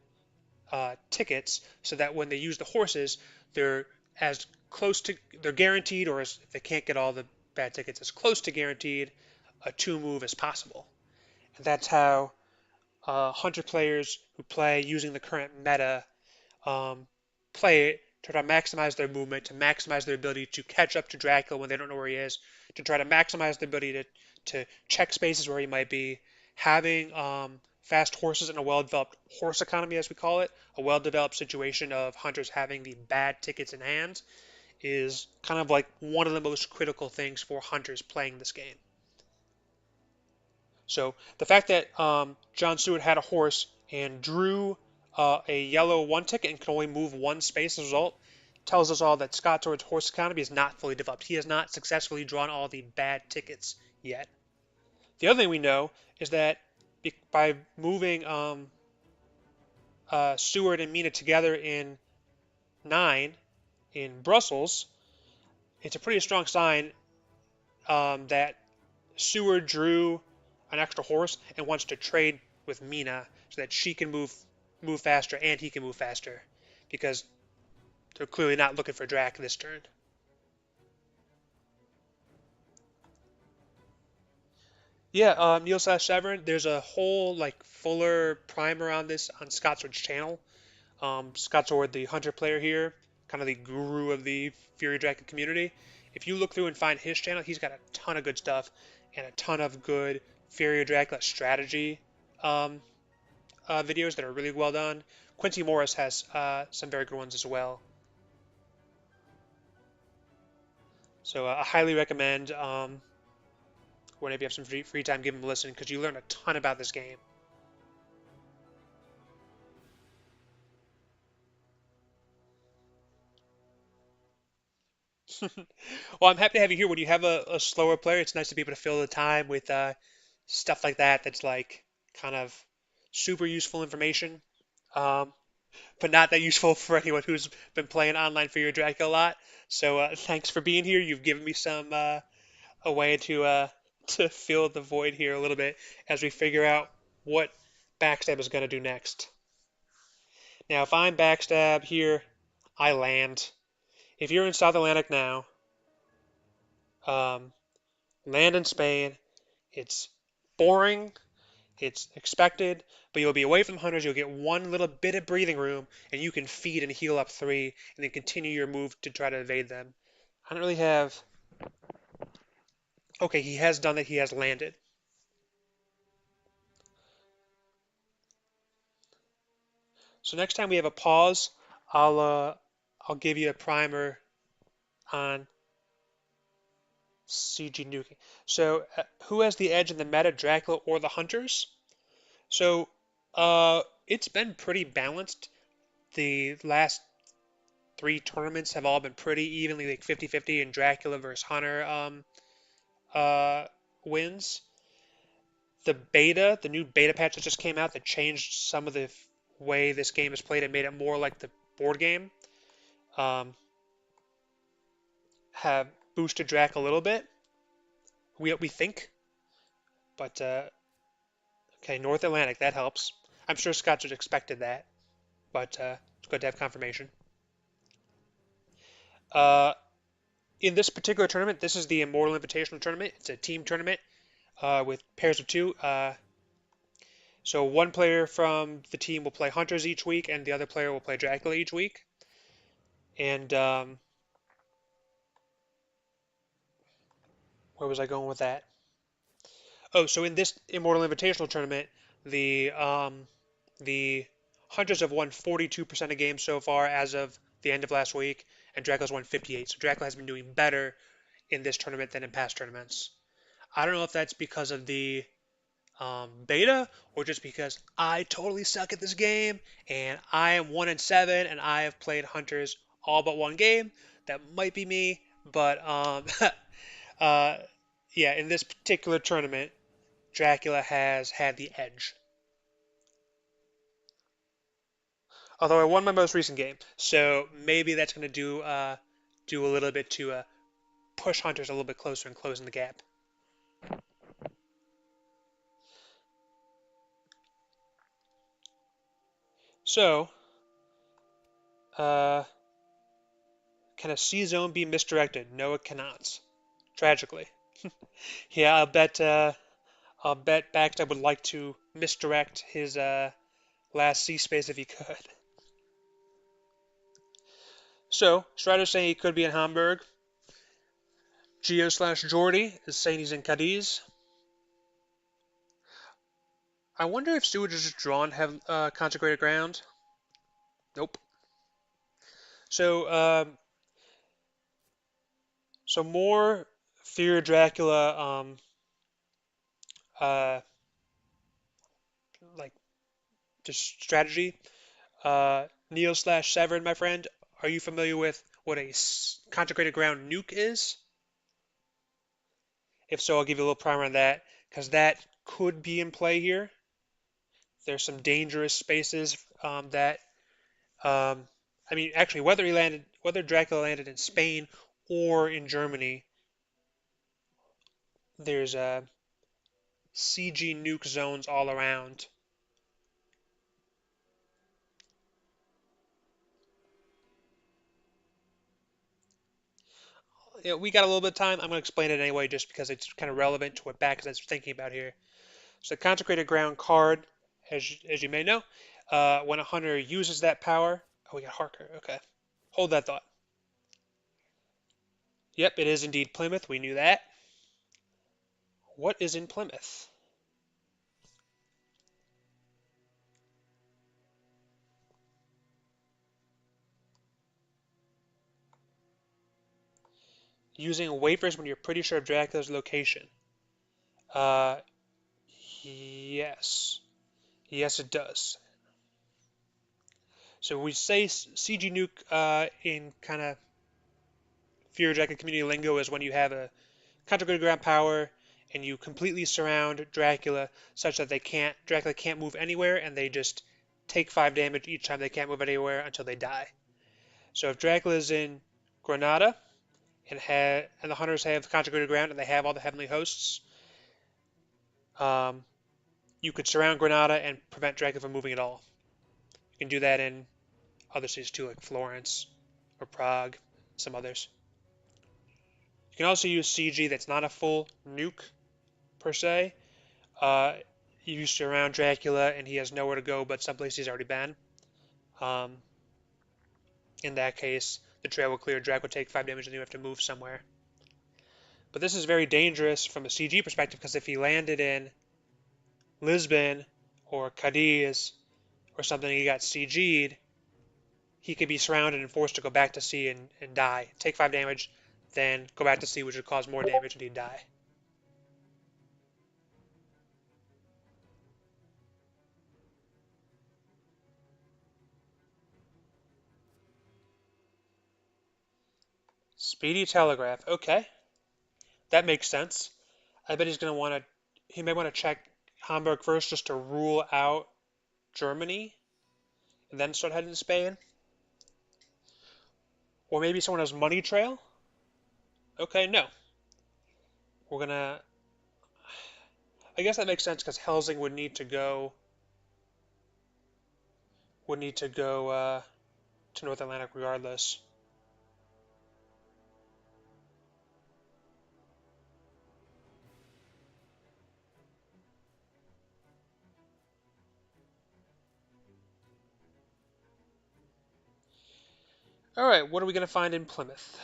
tickets, so that when they use the horses, they're as close to they're guaranteed, or as, if they can't get all the bad tickets, as close to guaranteed a 2 move as possible. And that's how hunter players who play using the current meta um, play it to try to maximize their movement, to maximize their ability to catch up to Dracula when they don't know where he is, to try to maximize the ability to check spaces where he might be. Having fast horses and a well-developed horse economy, as we call it, a well-developed situation of hunters having the bad tickets in hand, is kind of like one of the most critical things for hunters playing this game. So the fact that John Stewart had a horse and drew a yellow 1 ticket and can only move 1 space as a result tells us all that Scotsword's horse economy is not fully developed. He has not successfully drawn all the bad tickets yet. The other thing we know is that by moving Stewart and Mina together in 9 in Brussels, it's a pretty strong sign that Seward drew an extra horse and wants to trade with Mina so that she can move faster and he can move faster, because they're clearly not looking for Drac this turn. Yeah, Neil/Severin, there's a whole like fuller primer on this on Scotsword's channel. Scotsword, the hunter player here, kind of the guru of the Fury of Dracula community. If you look through and find his channel, he's got a ton of good stuff and a ton of good Fury of Dracula strategy um, videos that are really well done. Quincy Morris has some very good ones as well. So I highly recommend whenever you have some free time, give him a listen, because you learn a ton about this game. Well, I'm happy to have you here. When you have a slower player, it's nice to be able to fill the time with stuff like that that's like kind of super useful information, um, but not that useful for anyone who's been playing online for your Dracula a lot. So thanks for being here. You've given me some a way to fill the void here a little bit as we figure out what Backstab is going to do next. Now, if I'm Backstab here, I land. If you're in South Atlantic now, um, land in Spain. It's boring, it's expected, but you'll be away from hunters. You'll get one little bit of breathing room, and you can feed and heal up 3, and then continue your move to try to evade them. I don't really have. Okay, he has done that. He has landed. So next time we have a pause, I'll give you a primer on CG nuking. So who has the edge in the meta, Dracula or the hunters? So it's been pretty balanced. The last 3 tournaments have all been pretty evenly like 50-50, and Dracula versus Hunter uh, wins. The new beta patch that just came out that changed some of the way this game is played and made it more like the board game, um, have boosted Drac a little bit. We think, but okay, North Atlantic, that helps. I'm sure Scots had expected that, but it's good to have confirmation. Uh, in this particular tournament, this is the Immortal Invitational tournament. It's a team tournament with pairs of two. So one player from the team will play Hunters each week, and the other player will play Dracula each week. And where was I going with that? Oh, so in this Immortal Invitational tournament, the Hunters have won 42% of games so far as of the end of last week, and Dracula's won 58. So Dracula has been doing better in this tournament than in past tournaments. I don't know if that's because of the beta or just because I totally suck at this game and I am 1-7 and I have played Hunters all but one game. That might be me, but uh, yeah, in this particular tournament, Dracula has had the edge. Although I won my most recent game, so maybe that's going to do a little bit to push Hunters a little bit closer and closing the gap. So, uh, can a C zone be misdirected? No, it cannot. Tragically. Yeah, I'll bet Backstab would like to misdirect his last C space if he could. So, Strider's saying he could be in Hamburg. Geo/Jordy is saying he's in Cadiz. I wonder if Sewage is just drawn have consecrated ground. Nope. So, so more Fear Dracula, uh, like just strategy. Neo/Severin, my friend, are you familiar with what a consecrated ground nuke is? If so, I'll give you a little primer on that because that could be in play here. There's some dangerous spaces that, um, I mean, actually, whether Dracula landed in Spain or in Germany, there's CG nuke zones all around. Yeah, we got a little bit of time. I'm going to explain it anyway, just because it's kind of relevant to what Back is thinking about here. So, the Consecrated Ground card, as you may know, when a hunter uses that power, oh, we got Harker. Okay, hold that thought. Yep, it is indeed Plymouth. We knew that. What is in Plymouth? Using wafers when you're pretty sure of Dracula's location. Uh, yes. Yes, it does. So we say CG nuke in kind of Fear Dracula community lingo is when you have a concentrated ground power and you completely surround Dracula such that Dracula can't move anywhere and they just take 5 damage each time they can't move anywhere until they die. So if Dracula is in Granada and the hunters have consecrated ground and they have all the heavenly hosts, um, you could surround Granada and prevent Dracula from moving at all. You can do that in other cities too, like Florence or Prague, some others. You can also use CG that's not a full nuke per se. Uh, you surround Dracula and he has nowhere to go but someplace he's already been. Um, in that case, the trail will clear. Dracula will take 5 damage and you have to move somewhere. But this is very dangerous from a CG perspective because if he landed in Lisbon or Cadiz or something and he got CG'd, he could be surrounded and forced to go back to sea and die. Take 5 damage, then go back to sea, which would cause more damage and he'd die. Speedy Telegraph. Okay, that makes sense. I bet he may want to check Hamburg first just to rule out Germany and then start heading to Spain. Or maybe someone has Money Trail. Okay, no. We're gonna. I guess that makes sense because Helsing would need to go. would need to go to North Atlantic regardless. All right, what are we going to find in Plymouth?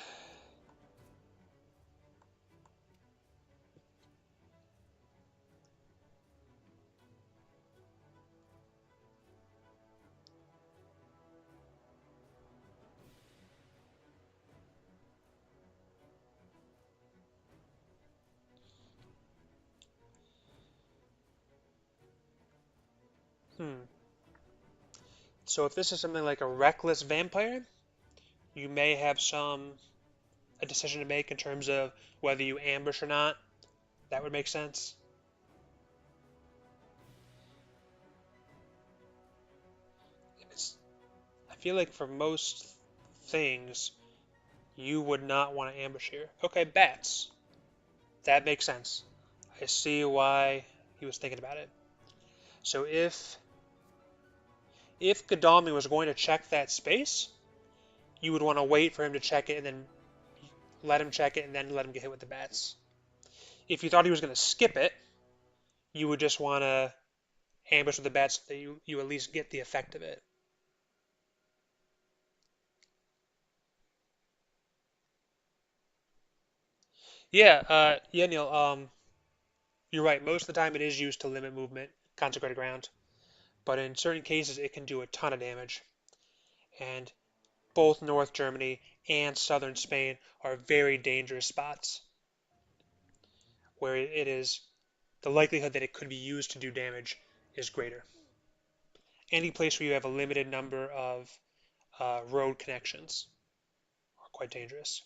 Hmm. So if this is something like a reckless vampire, you may have a decision to make in terms of whether you ambush or not. That would make sense. It's, I feel like for most things, you would not want to ambush here. Okay, bats. That makes sense. I see why he was thinking about it. So if Godalming was going to check that space, you would want to wait for him to check it and then let him check it and then let him get hit with the bats. If you thought he was going to skip it, you would just want to ambush with the bats so that you at least get the effect of it. Yeah, Neil. You're right. Most of the time, it is used to limit movement, consecrated ground. But in certain cases, it can do a ton of damage. And both North Germany and southern Spain are very dangerous spots where it is the likelihood that it could be used to do damage is greater. Any place where you have a limited number of road connections are quite dangerous.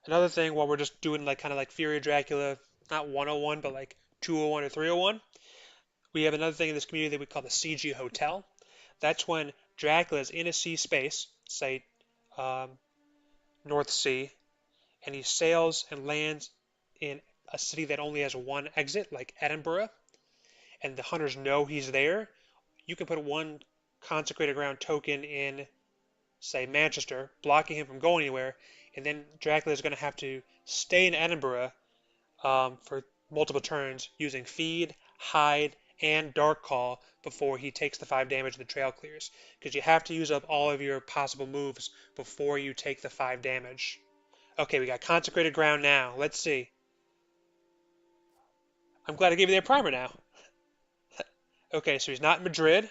Another thing, while we're just doing like kind of like Fury of Dracula, not 101, but like 201 or 301, we have another thing in this community that we call the CG Hotel. That's when Dracula is in a sea space, say um, North Sea, and he sails and lands in a city that only has one exit, like Edinburgh, and the hunters know he's there. You can put one consecrated ground token in, say, Manchester, blocking him from going anywhere, and then Dracula is going to have to stay in Edinburgh for multiple turns using feed, hide, and dark call before he takes the 5 damage and the trail clears. Because you have to use up all of your possible moves before you take the 5 damage. Okay, we got consecrated ground now. Let's see. I'm glad I gave you that primer now. Okay, so he's not in Madrid,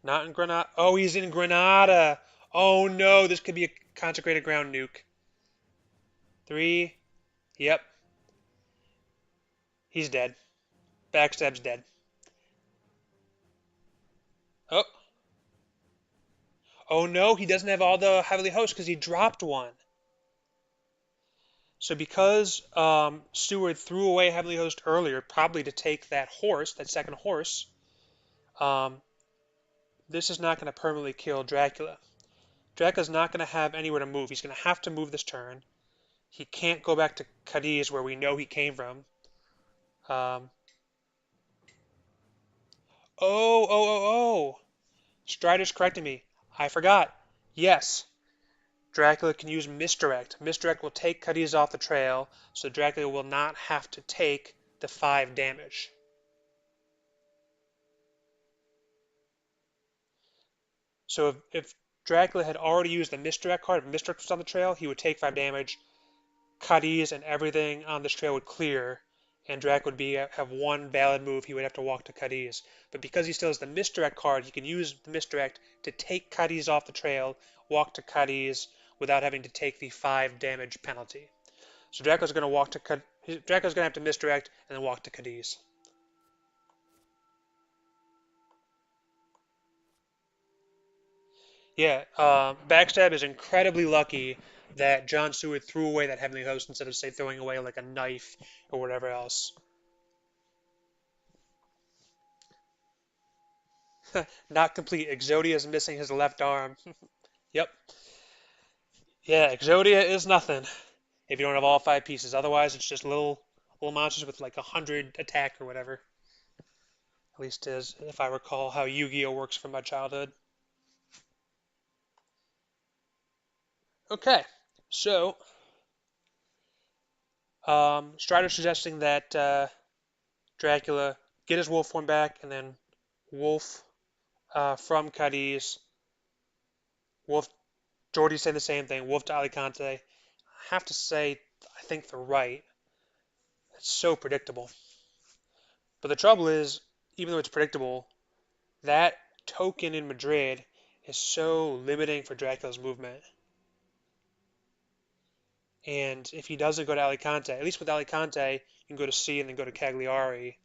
not in Granada. Oh, he's in Granada. Oh no, this could be a consecrated ground nuke. 3. Yep, he's dead. Backstab's dead. Oh, oh no, he doesn't have all the heavily host because he dropped one. So because Stewart threw away heavily host earlier, probably to take that horse, that second horse, um, this is not going to permanently kill Dracula. Dracula's not going to have anywhere to move. He's going to have to move this turn. He can't go back to Cadiz where we know he came from. Um, oh. Strider's correcting me. I forgot. Yes, Dracula can use Misdirect. Misdirect will take Cadiz off the trail, so Dracula will not have to take the 5 damage. So if Dracula had already used the Misdirect card, if Misdirect was on the trail, he would take 5 damage. Cadiz and everything on this trail would clear, and Dracula would have one valid move. He would have to walk to Cadiz. But because he still has the Misdirect card, he can use the Misdirect to take Cadiz off the trail, walk to Cadiz without having to take the 5 damage penalty. So Dracula's going to Dracula's going to have to Misdirect and then walk to Cadiz. Yeah, Backstab is incredibly lucky that John Stewart threw away that Heavenly Host instead of, say, throwing away like a knife or whatever else. Not complete. Exodia is missing his left arm. Yep. Yeah, Exodia is nothing if you don't have all 5 pieces. Otherwise, it's just little multiple monsters with like 100 attack or whatever. At least as if I recall how Yu-Gi-Oh works from my childhood. Okay, so Strider's suggesting that Dracula get his wolf form back, and then Wolf from Cadiz. Wolf Jordy's saying the same thing. Wolf to Alicante. I have to say, I think they're right. It's so predictable. But the trouble is, even though it's predictable, that token in Madrid is so limiting for Dracula's movement. And if he doesn't go to Alicante, at least with Alicante, you can go to C and then go to Cagliari.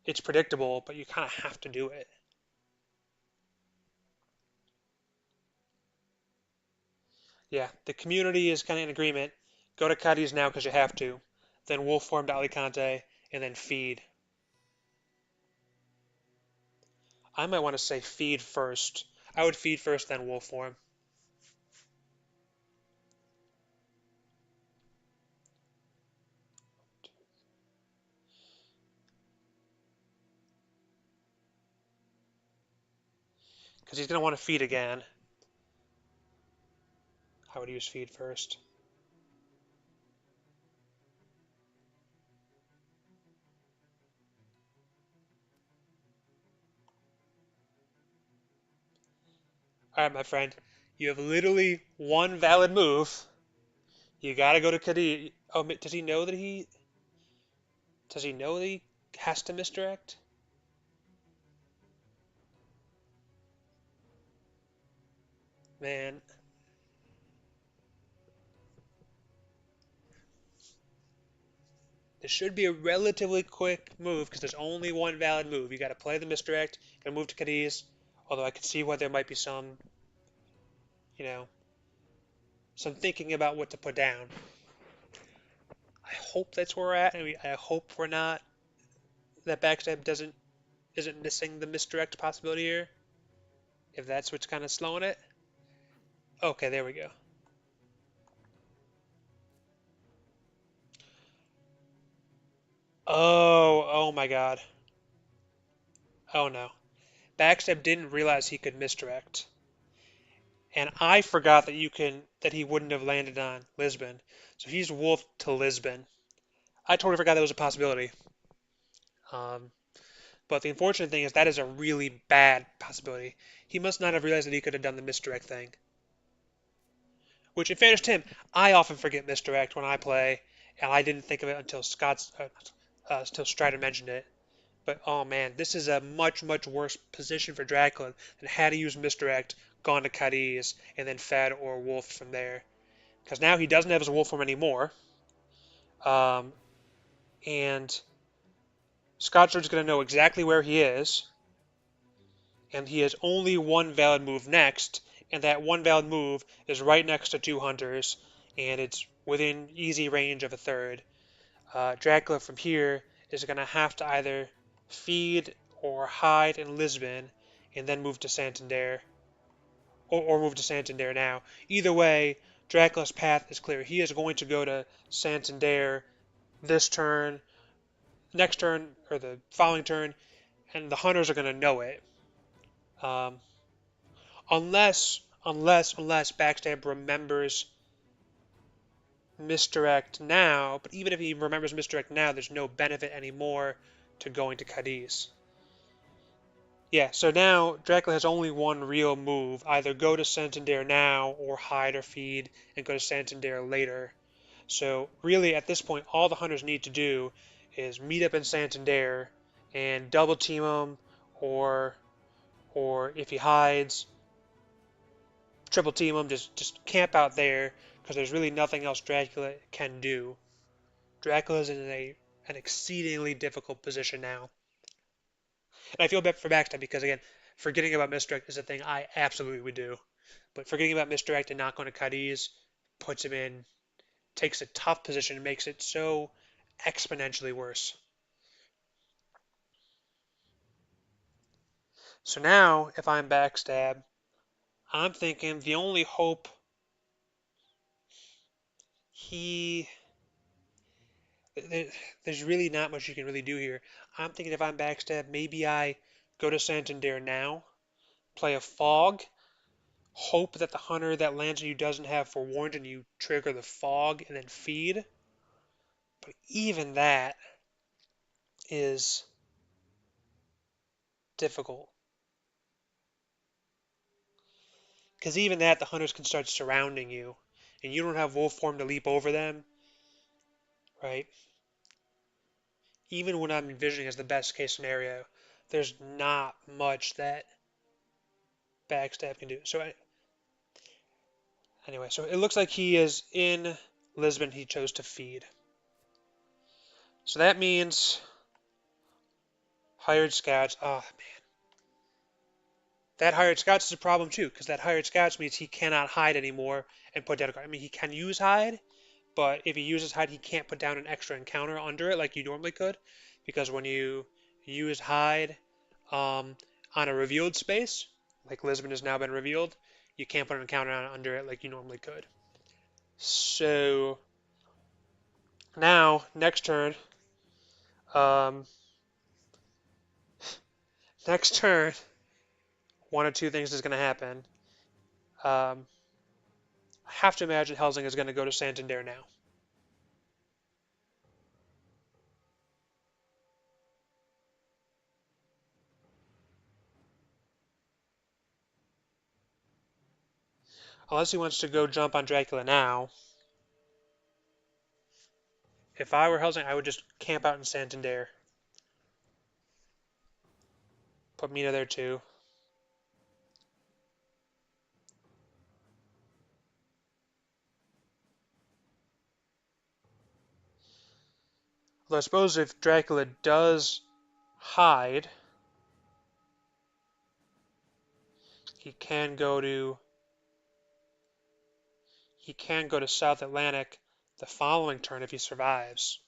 It's predictable, but you kind of have to do it. Yeah, the community is kind of in agreement. Go to Cadiz now because you have to. Then Wolf form to Alicante, and then feed. I might want to say feed first. I would feed first, then Wolf form. Because he's going to want to feed again. I would use feed first. Alright, my friend. You have literally one valid move. You gotta go to Cadiz. Oh, does he know that he... Does he know that he has to misdirect? Man. This should be a relatively quick move because there's only one valid move. You gotta play the misdirect, gotta move to Cadiz. Although I can see why there might be some, you know, some thinking about what to put down. I hope that's where we're at, and I hope we're not that Backstab isn't missing the misdirect possibility here. If that's what's kind of slowing it. Okay, there we go. Oh my God. Oh no. Backstab didn't realize he could misdirect. And I forgot that he wouldn't have landed on Lisbon. So he's wolfed to Lisbon. I totally forgot that was a possibility. Um, but the unfortunate thing is that is a really bad possibility. He must not have realized that he could have done the misdirect thing. Which, in fairness to him, I often forget misdirect when I play, and I didn't think of it until until Strider mentioned it. But oh man, this is a much worse position for Dracula than had to use misdirect, gone to Cadiz, and then fed or wolfed from there. Because now he doesn't have his wolf form anymore, um, and Scotsword's going to know exactly where he is, and he has only one valid move next, and that one valid move is right next to two hunters, and it's within easy range of a third. Dracula from here is going to have to either feed or hide in Lisbon and then move to Santander, or move to Santander now. Either way, Dracula's path is clear. He is going to go to Santander this turn, next turn, or the following turn, and the hunters are going to know it. Um, unless Backstab remembers misdirect now, but even if he remembers misdirect now, there's no benefit anymore to going to Cadiz. Yeah, so now Dracula has only one real move, either go to Santander now or hide or feed and go to Santander later. So really at this point all the hunters need to do is meet up in Santander and double team him, or if he hides, triple team him, just camp out there because there's really nothing else Dracula can do. Dracula's in an exceedingly difficult position now. And I feel bad for Backstab because, again, forgetting about misdirect is a thing I absolutely would do. But forgetting about misdirect and not going to Cadiz puts him in, takes a tough position and makes it so exponentially worse. So now, if I'm Backstab, I'm thinking the only hope he there's really not much you can really do here. I'm thinking if I'm Backstab, maybe I go to Santander now, play a fog, hope that the hunter that lands on you doesn't have forewarned and you trigger the fog and then feed. But even that is difficult. Because even that, the hunters can start surrounding you, and you don't have wolf form to leap over them, right? Even when I'm envisioning as the best case scenario, there's not much that Backstab can do. So anyway, so it looks like he is in Lisbon. He chose to feed. So that means hired scouts. Oh man, that hired scouts is a problem too, because that hired scouts means he cannot hide anymore and put down a guard. I mean, he can use hide, but if he uses hide, he can't put down an extra encounter under it like you normally could, because when you use hide um, on a revealed space, like Lisbon has now been revealed, you can't put an encounter on under it like you normally could. So now, um, next turn, one of two things is going to happen. Um, I have to imagine Helsing is going to go to Santander now. Unless he wants to go jump on Dracula now. If I were Helsing, I would just camp out in Santander. Put Mina there too. Although I suppose if Dracula does hide, he can go to South Atlantic the following turn if he survives.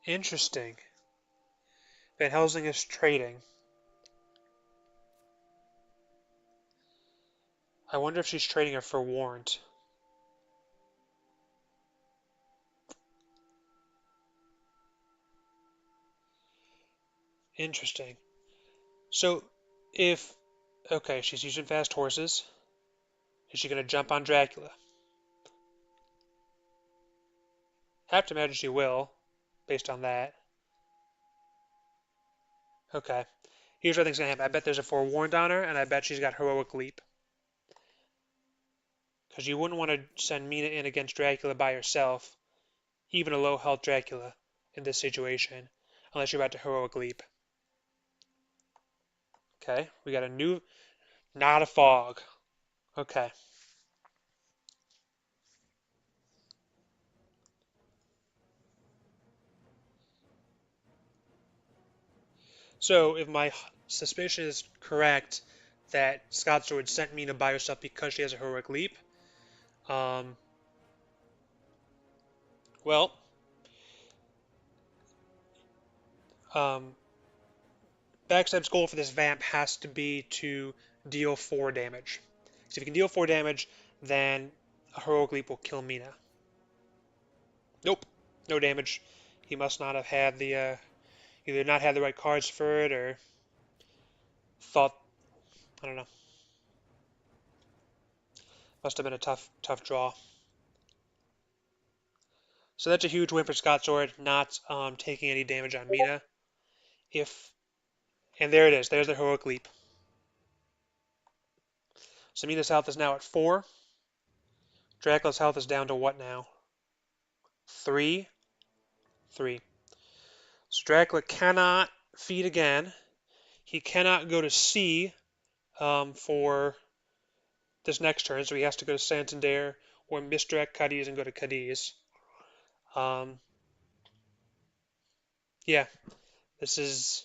Interesting. Van Helsing is trading. I wonder if she's trading her for warrant. Interesting. So, if okay, she's using fast horses. Is she going to jump on Dracula? Have to imagine she will, based on that. Okay. Here's what I think's going to happen. I bet there's a forewarned on her, and I bet she's got heroic leap. Because you wouldn't want to send Mina in against Dracula by herself, even a low health Dracula, in this situation, unless you're about to heroic leap. Okay, we got a new, not a fog. Okay. So if my suspicion is correct that Scotsword sent Mina by herself because she has a heroic leap, um, well, um, Backstab's goal for this vamp has to be to deal 4 damage. So if you can deal 4 damage, then a heroic leap will kill Mina. Nope, no damage. He must not have had the either not had the right cards for it or thought I don't know. Must have been a tough draw. So that's a huge win for Scotsword, not taking any damage on Mina. If and there it is. There's the heroic leap. So Mina's health is now at 4. Dracula's health is down to what now? 3. 3. So Dracula cannot feed again. He cannot go to C for this next turn, so he has to go to Santander or misdirect Cadiz and go to Cadiz. Um, yeah, this is.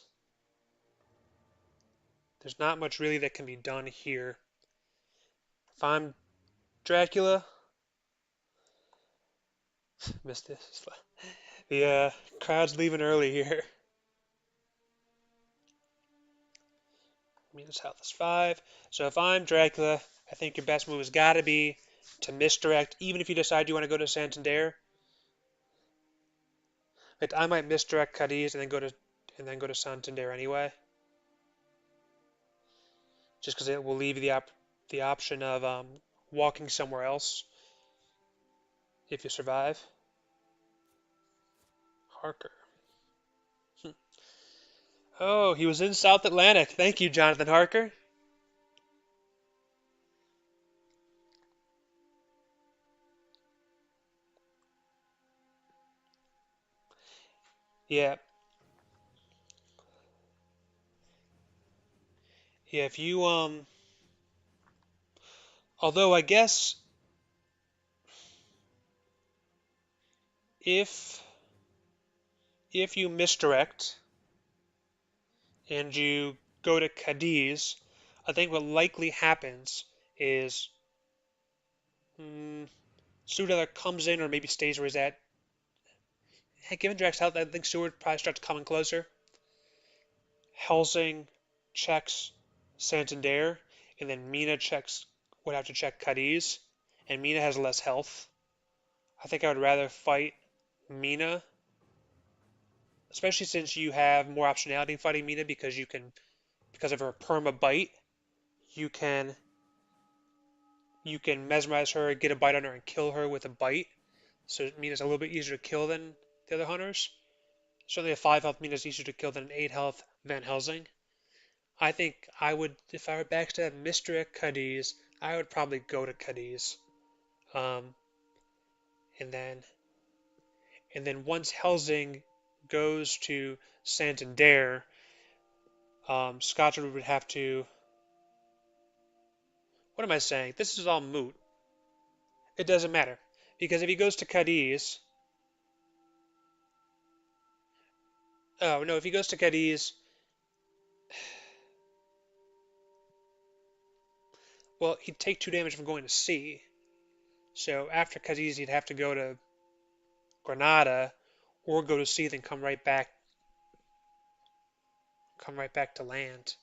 There's not much really that can be done here. If I'm Dracula, missed this. The crowd's leaving early here. Mina's health is 5. So if I'm Dracula, I think your best move has got to be to misdirect, even if you decide you want to go to Santander. But I might misdirect Cadiz and then go to Santander anyway, just because it will leave you the option of walking somewhere else if you survive. Harker. Oh, he was in South Atlantic. Thank you, Jonathan Harker. Yeah, yeah. If you although I guess if you misdirect and you go to Cadiz, I think what likely happens is Seward either comes in or maybe stays where he's at. Hey, given Drax health, I think Seward probably starts coming closer. Helsing checks Santander, and then Mina would have to check Cadiz, and Mina has less health. I think I would rather fight Mina, especially since you have more optionality in fighting Mina because of her perma bite, you can you can mesmerize her, get a bite on her, and kill her with a bite. So Mina's a little bit easier to kill than the other hunters. Certainly a 5 health Mina's easier to kill than an 8 health Van Helsing. I think I would, if I were Backstab Mr. Cadiz, I would probably go to Cadiz. Um, and then once Helsing goes to Santander, Scotsword would have to. What am I saying? This is all moot. It doesn't matter because if he goes to Cadiz, oh no, if he goes to Cadiz, well, he'd take 2 damage from going to sea. So after Cadiz, he'd have to go to Granada or go to sea, then come right back to land.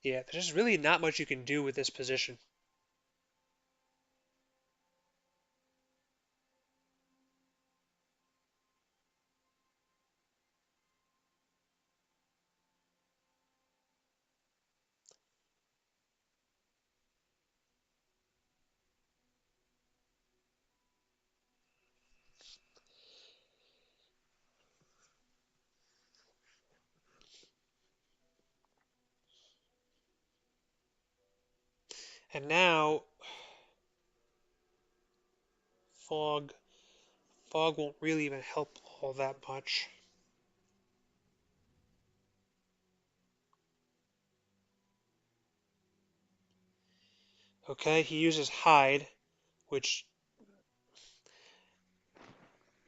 Yeah, there's just really not much you can do with this position. And now, fog. Fog won't really even help all that much. Okay, he uses hide, which,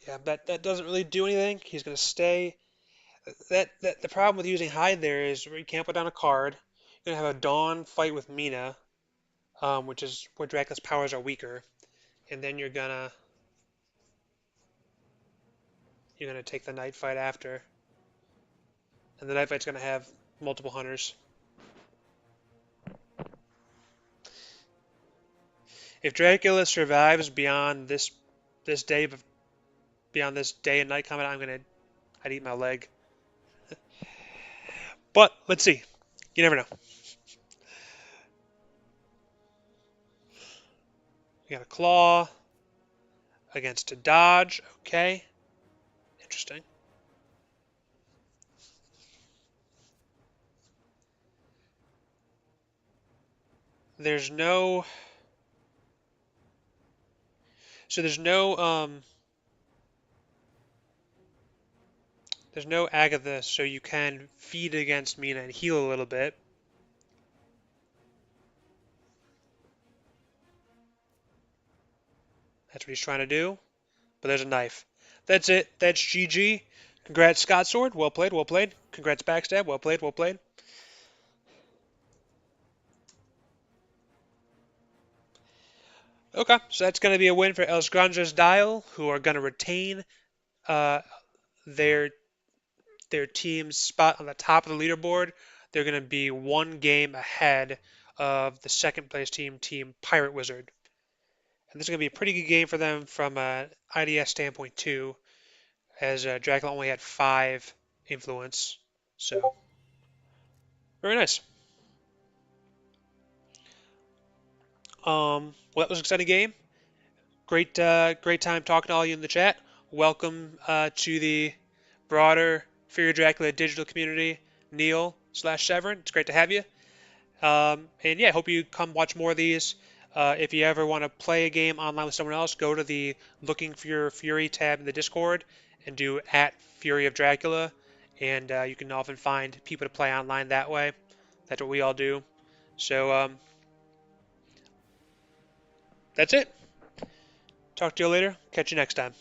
yeah, that doesn't really do anything. He's gonna stay. That the problem with using hide there is you can't put down a card. You're gonna have a Dawn fight with Mina, which is where Dracula's powers are weaker, and then you're gonna take the night fight after, and the night fight's gonna have multiple hunters. If Dracula survives this day beyond this day and night combat, I'd eat my leg. But let's see. You never know. We got a claw against a dodge. Okay, interesting. There's no so there's no Agatha, so you can feed against Mina and heal a little bit. That's what he's trying to do. But there's a knife. That's it. That's GG. Congrats, Scotsword. Well played, well played. Congrats, Backstab. Well played, well played. Okay, so that's going to be a win for Els Grangers D'all, who are going to retain uh, their their team's spot on the top of the leaderboard, they're going to be one game ahead of the second place team, Team Pirate Wizard. And this is going to be a pretty good game for them from an IDS standpoint too, as Dracula only had 5 influence. So very nice. Well, that was an exciting game. Great time talking to all you in the chat. Welcome to the broader Fury of Dracula digital community, Neil/Severin. It's great to have you. And yeah, I hope you come watch more of these. If you ever want to play a game online with someone else, go to the Looking for Your Fury tab in the Discord and do at Fury of Dracula, and you can often find people to play online that way. That's what we all do. So that's it. Talk to you later. Catch you next time.